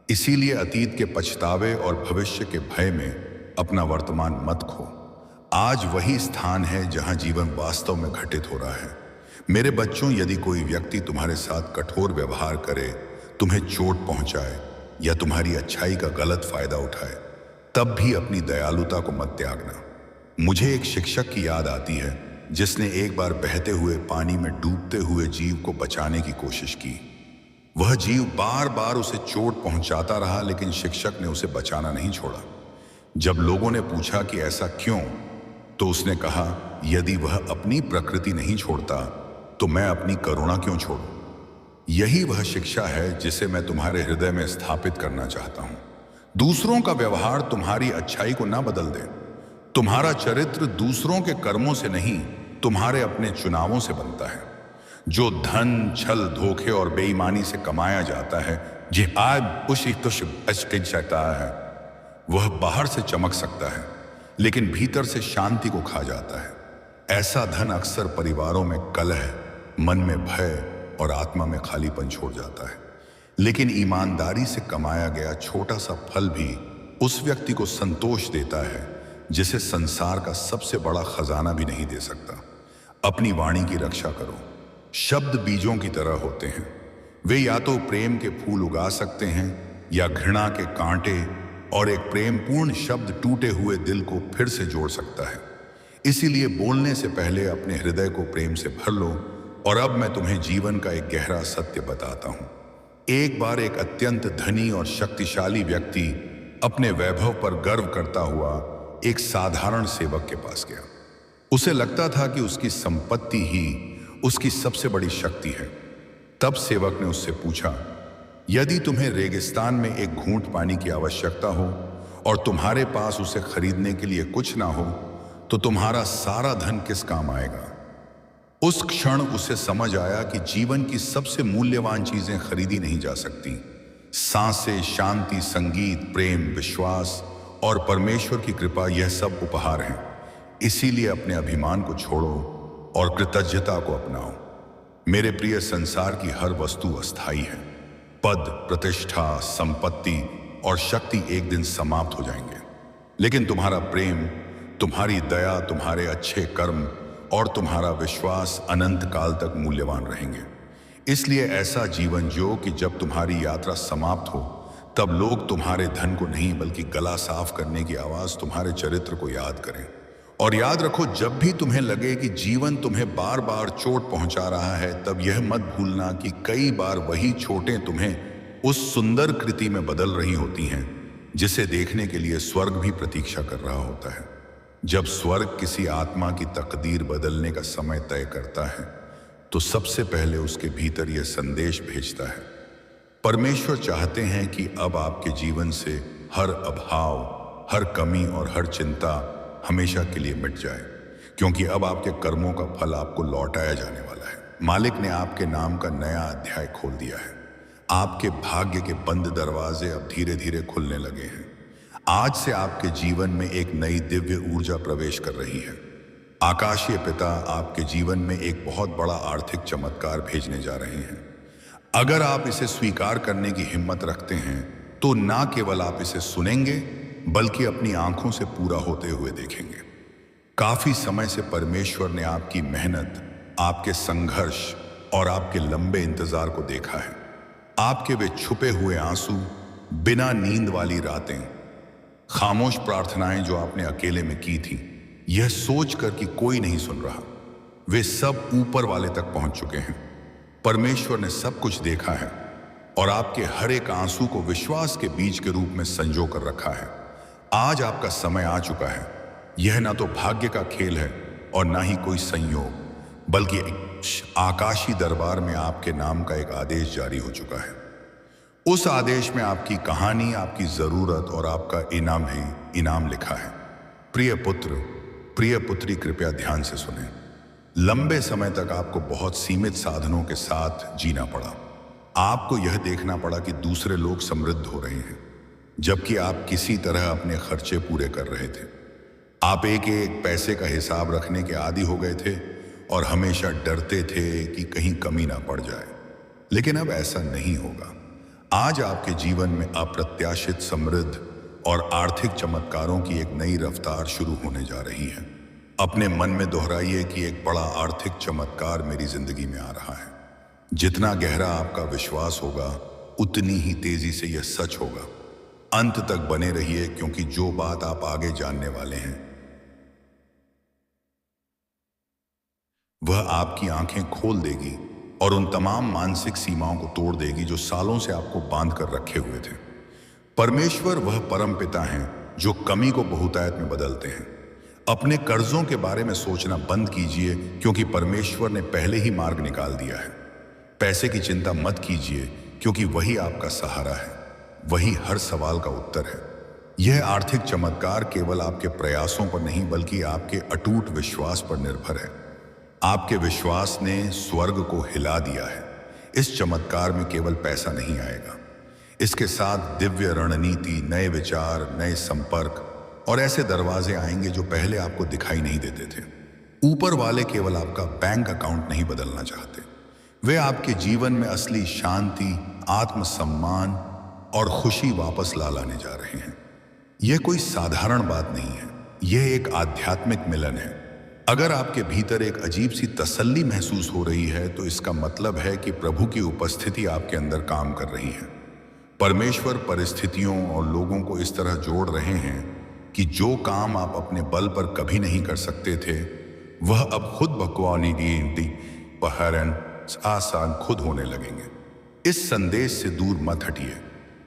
इसीलिए अतीत के पछतावे और भविष्य के भय में अपना वर्तमान मत खो। आज वही स्थान है जहां जीवन वास्तव में घटित हो रहा है। मेरे बच्चों, यदि कोई व्यक्ति तुम्हारे साथ कठोर व्यवहार करे, तुम्हें चोट पहुंचाए या तुम्हारी अच्छाई का गलत फायदा उठाए, तब भी अपनी दयालुता को मत त्यागना। मुझे एक शिक्षक की याद आती है जिसने एक बार बहते हुए पानी में डूबते हुए जीव को बचाने की कोशिश की। वह जीव बार बार उसे चोट पहुंचाता रहा, लेकिन शिक्षक ने उसे बचाना नहीं छोड़ा। जब लोगों ने पूछा कि ऐसा क्यों, तो उसने कहा, यदि वह अपनी प्रकृति नहीं छोड़ता, तो मैं अपनी करुणा क्यों छोड़ूं। यही वह शिक्षा है जिसे मैं तुम्हारे हृदय में स्थापित करना चाहता हूं। दूसरों का व्यवहार तुम्हारी अच्छाई को ना बदल दे। तुम्हारा चरित्र दूसरों के कर्मों से नहीं, तुम्हारे अपने चुनावों से बनता है। जो धन, छल, धोखे और बेईमानी से कमाया जाता है, है वह बाहर से चमक सकता है, लेकिन भीतर से शांति को खा जाता है। ऐसा धन अक्सर परिवारों में कलह, मन में भय और आत्मा में खालीपन छोड़ जाता है। लेकिन ईमानदारी से कमाया गया छोटा सा फल भी उस व्यक्ति को संतोष देता है जिसे संसार का सबसे बड़ा खजाना भी नहीं दे सकता। अपनी वाणी की रक्षा करो। शब्द बीजों की तरह होते हैं। वे या तो प्रेम के फूल उगा सकते हैं या घृणा के कांटे, और एक प्रेमपूर्ण शब्द टूटे हुए दिल को फिर से जोड़ सकता है। इसीलिए बोलने से पहले अपने हृदय को प्रेम से भर लो। और अब मैं तुम्हें जीवन का एक गहरा सत्य बताता हूं। एक बार एक अत्यंत धनी और शक्तिशाली व्यक्ति अपने वैभव पर गर्व करता हुआ एक साधारण सेवक के पास गया। उसे लगता था कि उसकी संपत्ति ही उसकी सबसे बड़ी शक्ति है। तब सेवक ने उससे पूछा, यदि तुम्हें रेगिस्तान में एक घूंट पानी की आवश्यकता हो और तुम्हारे पास उसे खरीदने के लिए कुछ ना हो, तो तुम्हारा सारा धन किस काम आएगा? उस क्षण उसे समझ आया कि जीवन की सबसे मूल्यवान चीजें खरीदी नहीं जा सकती। सांसें, शांति, संगीत, प्रेम, विश्वास और परमेश्वर की कृपा, यह सब उपहार हैं। इसीलिए अपने अभिमान को छोड़ो और कृतज्ञता को अपनाओ। मेरे प्रिय, संसार की हर वस्तु अस्थायी है। पद, प्रतिष्ठा, संपत्ति और शक्ति एक दिन समाप्त हो जाएंगे, लेकिन तुम्हारा प्रेम, तुम्हारी दया, तुम्हारे अच्छे कर्म और तुम्हारा विश्वास अनंत काल तक मूल्यवान रहेंगे। इसलिए ऐसा जीवन जियो कि जब तुम्हारी यात्रा समाप्त हो तब लोग तुम्हारे धन को नहीं बल्कि गला साफ करने की आवाज तुम्हारे चरित्र को याद करें। और याद रखो, जब भी तुम्हें लगे कि जीवन तुम्हें बार बार चोट पहुंचा रहा है, तब यह मत भूलना कि कई बार वही चोटें तुम्हें उस सुंदर कृति में बदल रही होती हैं जिसे देखने के लिए स्वर्ग भी प्रतीक्षा कर रहा होता है। जब स्वर्ग किसी आत्मा की तकदीर बदलने का समय तय करता है तो सबसे पहले उसके भीतर यह संदेश भेजता है। परमेश्वर चाहते हैं कि अब आपके जीवन से हर अभाव, हर कमी और हर चिंता हमेशा के लिए मिट जाए, क्योंकि अब आपके कर्मों का फल आपको लौटाया जाने वाला है। मालिक ने आपके नाम का नया अध्याय खोल दिया है। आपके भाग्य के बंद दरवाजे अब धीरे धीरे खुलने लगे हैं। आज से आपके जीवन में एक नई दिव्य ऊर्जा प्रवेश कर रही है। आकाशीय पिता आपके जीवन में एक बहुत बड़ा आर्थिक चमत्कार भेजने जा रहे हैं। अगर आप इसे स्वीकार करने की हिम्मत रखते हैं तो ना केवल आप इसे सुनेंगे बल्कि अपनी आंखों से पूरा होते हुए देखेंगे। काफी समय से परमेश्वर ने आपकी मेहनत, आपके संघर्ष और आपके लंबे इंतजार को देखा है। आपके वे छुपे हुए आंसू, बिना नींद वाली रातें, खामोश प्रार्थनाएं जो आपने अकेले में की थी, यह सोचकर कि कोई नहीं सुन रहा, वे सब ऊपर वाले तक पहुंच चुके हैं। परमेश्वर ने सब कुछ देखा है और आपके हर एक आंसू को विश्वास के बीज के रूप में संजो कर रखा है। आज आपका समय आ चुका है। यह ना तो भाग्य का खेल है और ना ही कोई संयोग, बल्कि एक आकाशी दरबार में आपके नाम का एक आदेश जारी हो चुका है। उस आदेश में आपकी कहानी, आपकी जरूरत और आपका इनाम ही इनाम लिखा है। प्रिय पुत्र, प्रिय पुत्री, कृपया ध्यान से सुने। लंबे समय तक आपको बहुत सीमित साधनों के साथ जीना पड़ा। आपको यह देखना पड़ा कि दूसरे लोग समृद्ध हो रहे हैं, जबकि आप किसी तरह अपने खर्चे पूरे कर रहे थे। आप एक एक पैसे का हिसाब रखने के आदी हो गए थे और हमेशा डरते थे कि कहीं कमी ना पड़ जाए। लेकिन अब ऐसा नहीं होगा। आज आपके जीवन में अप्रत्याशित समृद्ध और आर्थिक चमत्कारों की एक नई रफ्तार शुरू होने जा रही है। अपने मन में दोहराइए कि एक बड़ा आर्थिक चमत्कार मेरी जिंदगी में आ रहा है। जितना गहरा आपका विश्वास होगा, उतनी ही तेजी से यह सच होगा। अंत तक बने रहिए, क्योंकि जो बात आप आगे जानने वाले हैं वह आपकी आंखें खोल देगी और उन तमाम मानसिक सीमाओं को तोड़ देगी जो सालों से आपको बांध कर रखे हुए थे। परमेश्वर वह परम पिता हैं जो कमी को बहुतायत में बदलते हैं। अपने कर्जों के बारे में सोचना बंद कीजिए, क्योंकि परमेश्वर ने पहले ही मार्ग निकाल दिया है। पैसे की चिंता मत कीजिए, क्योंकि वही आपका सहारा है, वही हर सवाल का उत्तर है। यह आर्थिक चमत्कार केवल आपके प्रयासों पर नहीं बल्कि आपके अटूट विश्वास पर निर्भर है। आपके विश्वास ने स्वर्ग को हिला दिया है। इस चमत्कार में केवल पैसा नहीं आएगा, इसके साथ दिव्य रणनीति, नए विचार, नए संपर्क और ऐसे दरवाजे आएंगे जो पहले आपको दिखाई नहीं देते थे। ऊपर वाले केवल आपका बैंक अकाउंट नहीं बदलना चाहते, वे आपके जीवन में असली शांति, आत्मसम्मान और खुशी वापस लाने जा रहे हैं। यह कोई साधारण बात नहीं है, यह एक आध्यात्मिक मिलन है। अगर आपके भीतर एक अजीब सी तसल्ली महसूस हो रही है तो इसका मतलब है कि प्रभु की उपस्थिति आपके अंदर काम कर रही है। परमेश्वर परिस्थितियों और लोगों को इस तरह जोड़ रहे हैं कि जो काम आप अपने बल पर कभी नहीं कर सकते थे, वह अब खुद बकवानी पहरन आसान खुद होने लगेंगे। इस संदेश से दूर मत हटिए,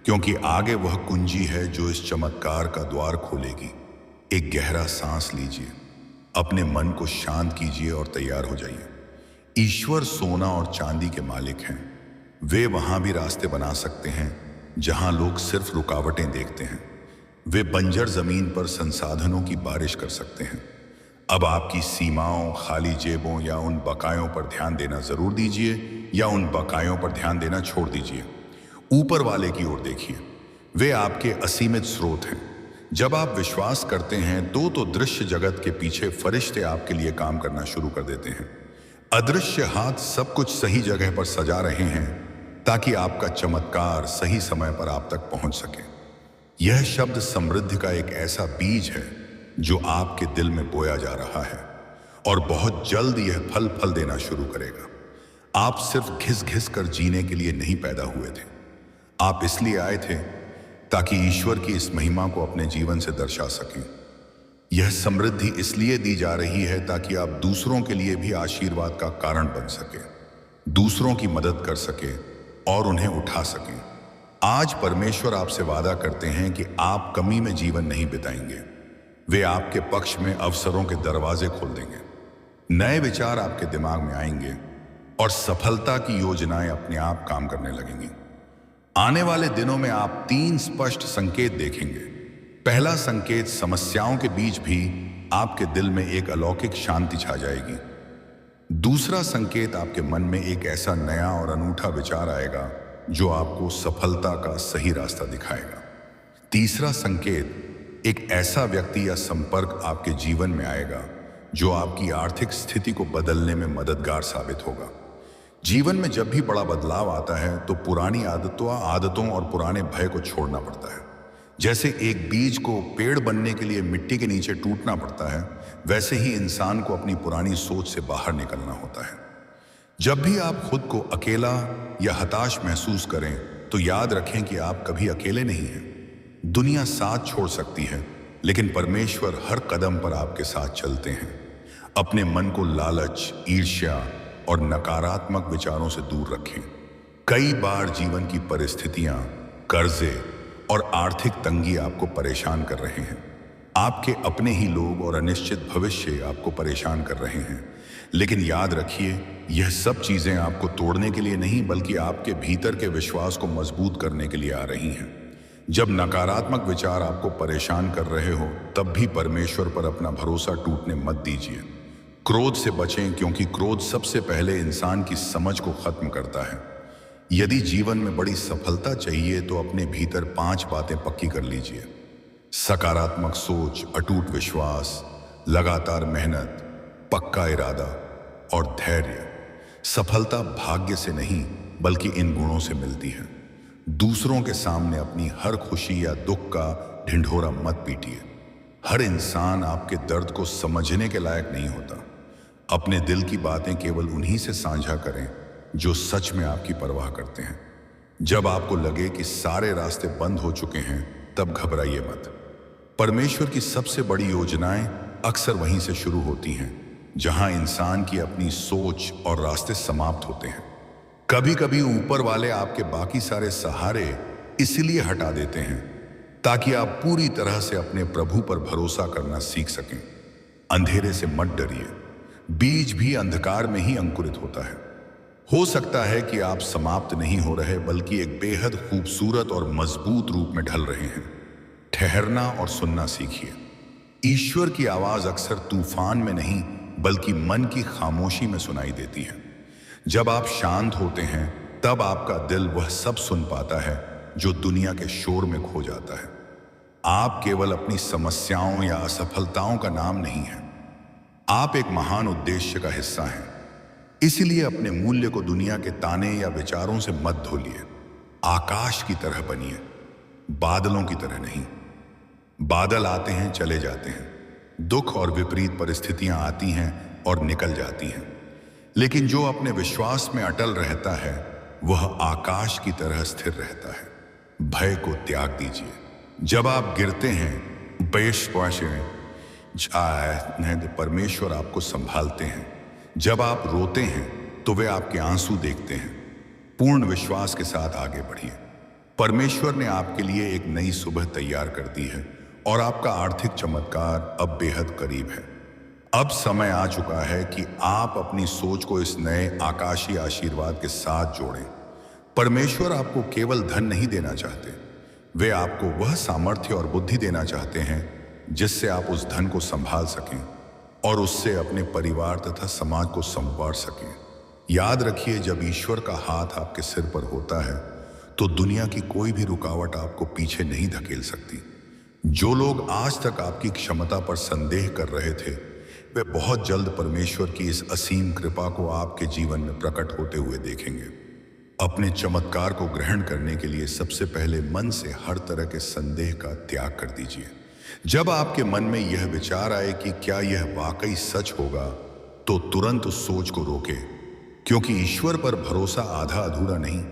क्योंकि आगे वह कुंजी है जो इस चमत्कार का द्वार खोलेगी। एक गहरा सांस लीजिए, अपने मन को शांत कीजिए और तैयार हो जाइए। ईश्वर सोना और चांदी के मालिक हैं। वे वहां भी रास्ते बना सकते हैं जहां लोग सिर्फ रुकावटें देखते हैं। वे बंजर जमीन पर संसाधनों की बारिश कर सकते हैं। अब आपकी सीमाओं, खाली जेबों या उन बकायों पर ध्यान देना जरूर दीजिए या उन बकायों पर ध्यान देना छोड़ दीजिए। ऊपर वाले की ओर देखिए। वे आपके असीमित स्रोत हैं। जब आप विश्वास करते हैं तो दृश्य जगत के पीछे फरिश्ते आपके लिए काम करना शुरू कर देते हैं। अदृश्य हाथ सब कुछ सही जगह पर सजा रहे हैं ताकि आपका चमत्कार सही समय पर आप तक पहुंच सके। यह शब्द समृद्धि का एक ऐसा बीज है जो आपके दिल में बोया जा रहा है और बहुत जल्द यह फल देना शुरू करेगा। आप सिर्फ घिस घिस कर जीने के लिए नहीं पैदा हुए थे। आप इसलिए आए थे ताकि ईश्वर की इस महिमा को अपने जीवन से दर्शा सकें। यह समृद्धि इसलिए दी जा रही है ताकि आप दूसरों के लिए भी आशीर्वाद का कारण बन सके, दूसरों की मदद कर सके और उन्हें उठा सकें। आज परमेश्वर आपसे वादा करते हैं कि आप कमी में जीवन नहीं बिताएंगे। वे आपके पक्ष में अवसरों के दरवाजे खोल देंगे। नए विचार आपके दिमाग में आएंगे और सफलता की योजनाएं अपने आप काम करने लगेंगी। आने वाले दिनों में आप 3 स्पष्ट संकेत देखेंगे। पहला संकेत, समस्याओं के बीच भी आपके दिल में एक अलौकिक शांति छा जाएगी। दूसरा संकेत, आपके मन में एक ऐसा नया और अनूठा विचार आएगा जो आपको सफलता का सही रास्ता दिखाएगा। तीसरा संकेत, एक ऐसा व्यक्ति या संपर्क आपके जीवन में आएगा जो आपकी आर्थिक स्थिति को बदलने में मददगार साबित होगा। जीवन में जब भी बड़ा बदलाव आता है तो पुरानी आदतों और पुराने भय को छोड़ना पड़ता है। जैसे एक बीज को पेड़ बनने के लिए मिट्टी के नीचे टूटना पड़ता है, वैसे ही इंसान को अपनी पुरानी सोच से बाहर निकलना होता है। जब भी आप खुद को अकेला या हताश महसूस करें तो याद रखें कि आप कभी अकेले नहीं हैं। दुनिया साथ छोड़ सकती है, लेकिन परमेश्वर हर कदम पर आपके साथ चलते हैं। अपने मन को लालच, ईर्ष्या और नकारात्मक विचारों से दूर रखें। कई बार जीवन की परिस्थितियां, कर्जे और आर्थिक तंगी आपको परेशान कर रहे हैं। आपके अपने ही लोग और अनिश्चित भविष्य आपको परेशान कर रहे हैं। लेकिन याद रखिए, यह सब चीजें आपको तोड़ने के लिए नहीं बल्कि आपके भीतर के विश्वास को मजबूत करने के लिए आ रही हैं। जब नकारात्मक विचार आपको परेशान कर रहे हो तब भी परमेश्वर पर अपना भरोसा टूटने मत दीजिए। क्रोध से बचें, क्योंकि क्रोध सबसे पहले इंसान की समझ को खत्म करता है। यदि जीवन में बड़ी सफलता चाहिए तो अपने भीतर 5 बातें पक्की कर लीजिए। सकारात्मक सोच, अटूट विश्वास, लगातार मेहनत, पक्का इरादा और धैर्य। सफलता भाग्य से नहीं बल्कि इन गुणों से मिलती है। दूसरों के सामने अपनी हर खुशी या दुख का ढिंढोरा मत पीटिए। हर इंसान आपके दर्द को समझने के लायक नहीं होता। अपने दिल की बातें केवल उन्हीं से साझा करें जो सच में आपकी परवाह करते हैं। जब आपको लगे कि सारे रास्ते बंद हो चुके हैं तब घबराइए मत। परमेश्वर की सबसे बड़ी योजनाएं अक्सर वहीं से शुरू होती हैं जहां इंसान की अपनी सोच और रास्ते समाप्त होते हैं। कभी कभी ऊपर वाले आपके बाकी सारे सहारे इसलिए हटा देते हैं ताकि आप पूरी तरह से अपने प्रभु पर भरोसा करना सीख सकें। अंधेरे से मत डरिए, बीज भी अंधकार में ही अंकुरित होता है। हो सकता है कि आप समाप्त नहीं हो रहे बल्कि एक बेहद खूबसूरत और मजबूत रूप में ढल रहे हैं। ठहरना और सुनना सीखिए। ईश्वर की आवाज अक्सर तूफान में नहीं बल्कि मन की खामोशी में सुनाई देती है। जब आप शांत होते हैं तब आपका दिल वह सब सुन पाता है जो दुनिया के शोर में खो जाता है। आप केवल अपनी समस्याओं या असफलताओं का नाम नहीं हैं। आप एक महान उद्देश्य का हिस्सा हैं। इसलिए अपने मूल्य को दुनिया के ताने या विचारों से मत धोलिए। आकाश की तरह बनिए, बादलों की तरह नहीं। बादल आते हैं, चले जाते हैं। दुख और विपरीत परिस्थितियां आती हैं और निकल जाती हैं, लेकिन जो अपने विश्वास में अटल रहता है वह आकाश की तरह स्थिर रहता है। भय को त्याग दीजिए। जब आप गिरते हैं परमेश्वर आपको संभालते हैं। जब आप रोते हैं तो वे आपके आंसू देखते हैं। पूर्ण विश्वास के साथ आगे बढ़िए। परमेश्वर ने आपके लिए एक नई सुबह तैयार कर दी है और आपका आर्थिक चमत्कार अब बेहद करीब है। अब समय आ चुका है कि आप अपनी सोच को इस नए आकाशीय आशीर्वाद के साथ जोड़ें। परमेश्वर आपको केवल धन नहीं देना चाहते, वे आपको वह सामर्थ्य और बुद्धि देना चाहते हैं जिससे आप उस धन को संभाल सकें और उससे अपने परिवार तथा समाज को संवार सकें। याद रखिए, जब ईश्वर का हाथ आपके सिर पर होता है तो दुनिया की कोई भी रुकावट आपको पीछे नहीं धकेल सकती। जो लोग आज तक आपकी क्षमता पर संदेह कर रहे थे, वे बहुत जल्द परमेश्वर की इस असीम कृपा को आपके जीवन में प्रकट होते हुए देखेंगे। अपने चमत्कार को ग्रहण करने के लिए सबसे पहले मन से हर तरह के संदेह का त्याग कर दीजिए। जब आपके मन में यह विचार आए कि क्या यह वाकई सच होगा, तो तुरंत उस सोच को रोके, क्योंकि ईश्वर पर भरोसा आधा अधूरा नहीं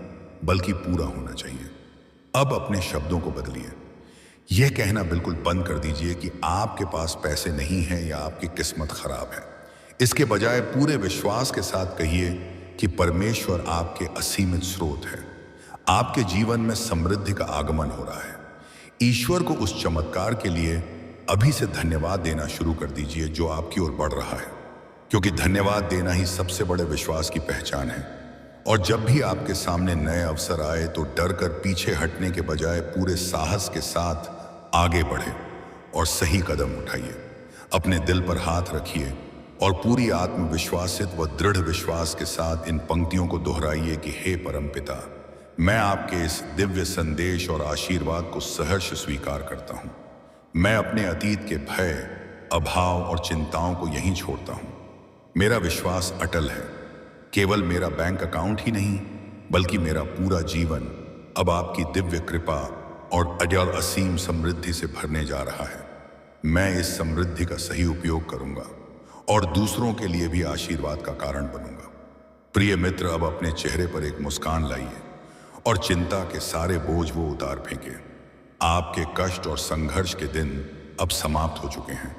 बल्कि पूरा होना चाहिए। अब अपने शब्दों को बदलिए। यह कहना बिल्कुल बंद कर दीजिए कि आपके पास पैसे नहीं हैं या आपकी किस्मत खराब है। इसके बजाय पूरे विश्वास के साथ कहिए कि परमेश्वर आपके असीमित स्रोत है। आपके जीवन में समृद्धि का आगमन हो रहा है। ईश्वर को उस चमत्कार के लिए अभी से धन्यवाद देना शुरू कर दीजिए जो आपकी ओर बढ़ रहा है, क्योंकि धन्यवाद देना ही सबसे बड़े विश्वास की पहचान है। और जब भी आपके सामने नए अवसर आए तो डर कर पीछे हटने के बजाय पूरे साहस के साथ आगे बढ़े और सही कदम उठाइए। अपने दिल पर हाथ रखिए और पूरी आत्मविश्वासित व दृढ़ विश्वास के साथ इन पंक्तियों को दोहराइए कि हे परमपिता, मैं आपके इस दिव्य संदेश और आशीर्वाद को सहर्ष स्वीकार करता हूँ। मैं अपने अतीत के भय, अभाव और चिंताओं को यहीं छोड़ता हूँ। मेरा विश्वास अटल है। केवल मेरा बैंक अकाउंट ही नहीं बल्कि मेरा पूरा जीवन अब आपकी दिव्य कृपा और अटल असीम समृद्धि से भरने जा रहा है। मैं इस समृद्धि का सही उपयोग करूंगा और दूसरों के लिए भी आशीर्वाद का कारण बनूंगा। प्रिय मित्र, अब अपने चेहरे पर एक मुस्कान लाइए और चिंता के सारे बोझ वो उतार फेंके। आपके कष्ट और संघर्ष के दिन अब समाप्त हो चुके हैं।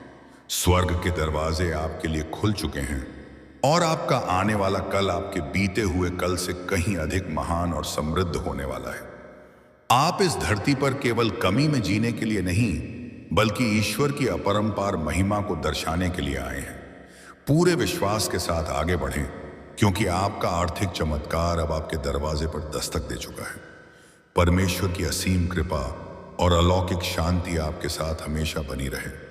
स्वर्ग के दरवाजे आपके लिए खुल चुके हैं और आपका आने वाला कल आपके बीते हुए कल से कहीं अधिक महान और समृद्ध होने वाला है। आप इस धरती पर केवल कमी में जीने के लिए नहीं बल्कि ईश्वर की अपरंपार महिमा को दर्शाने के लिए आए हैं। पूरे विश्वास के साथ आगे बढ़ें, क्योंकि आपका आर्थिक चमत्कार अब आपके दरवाजे पर दस्तक दे चुका है। परमेश्वर की असीम कृपा और अलौकिक शांति आपके साथ हमेशा बनी रहे।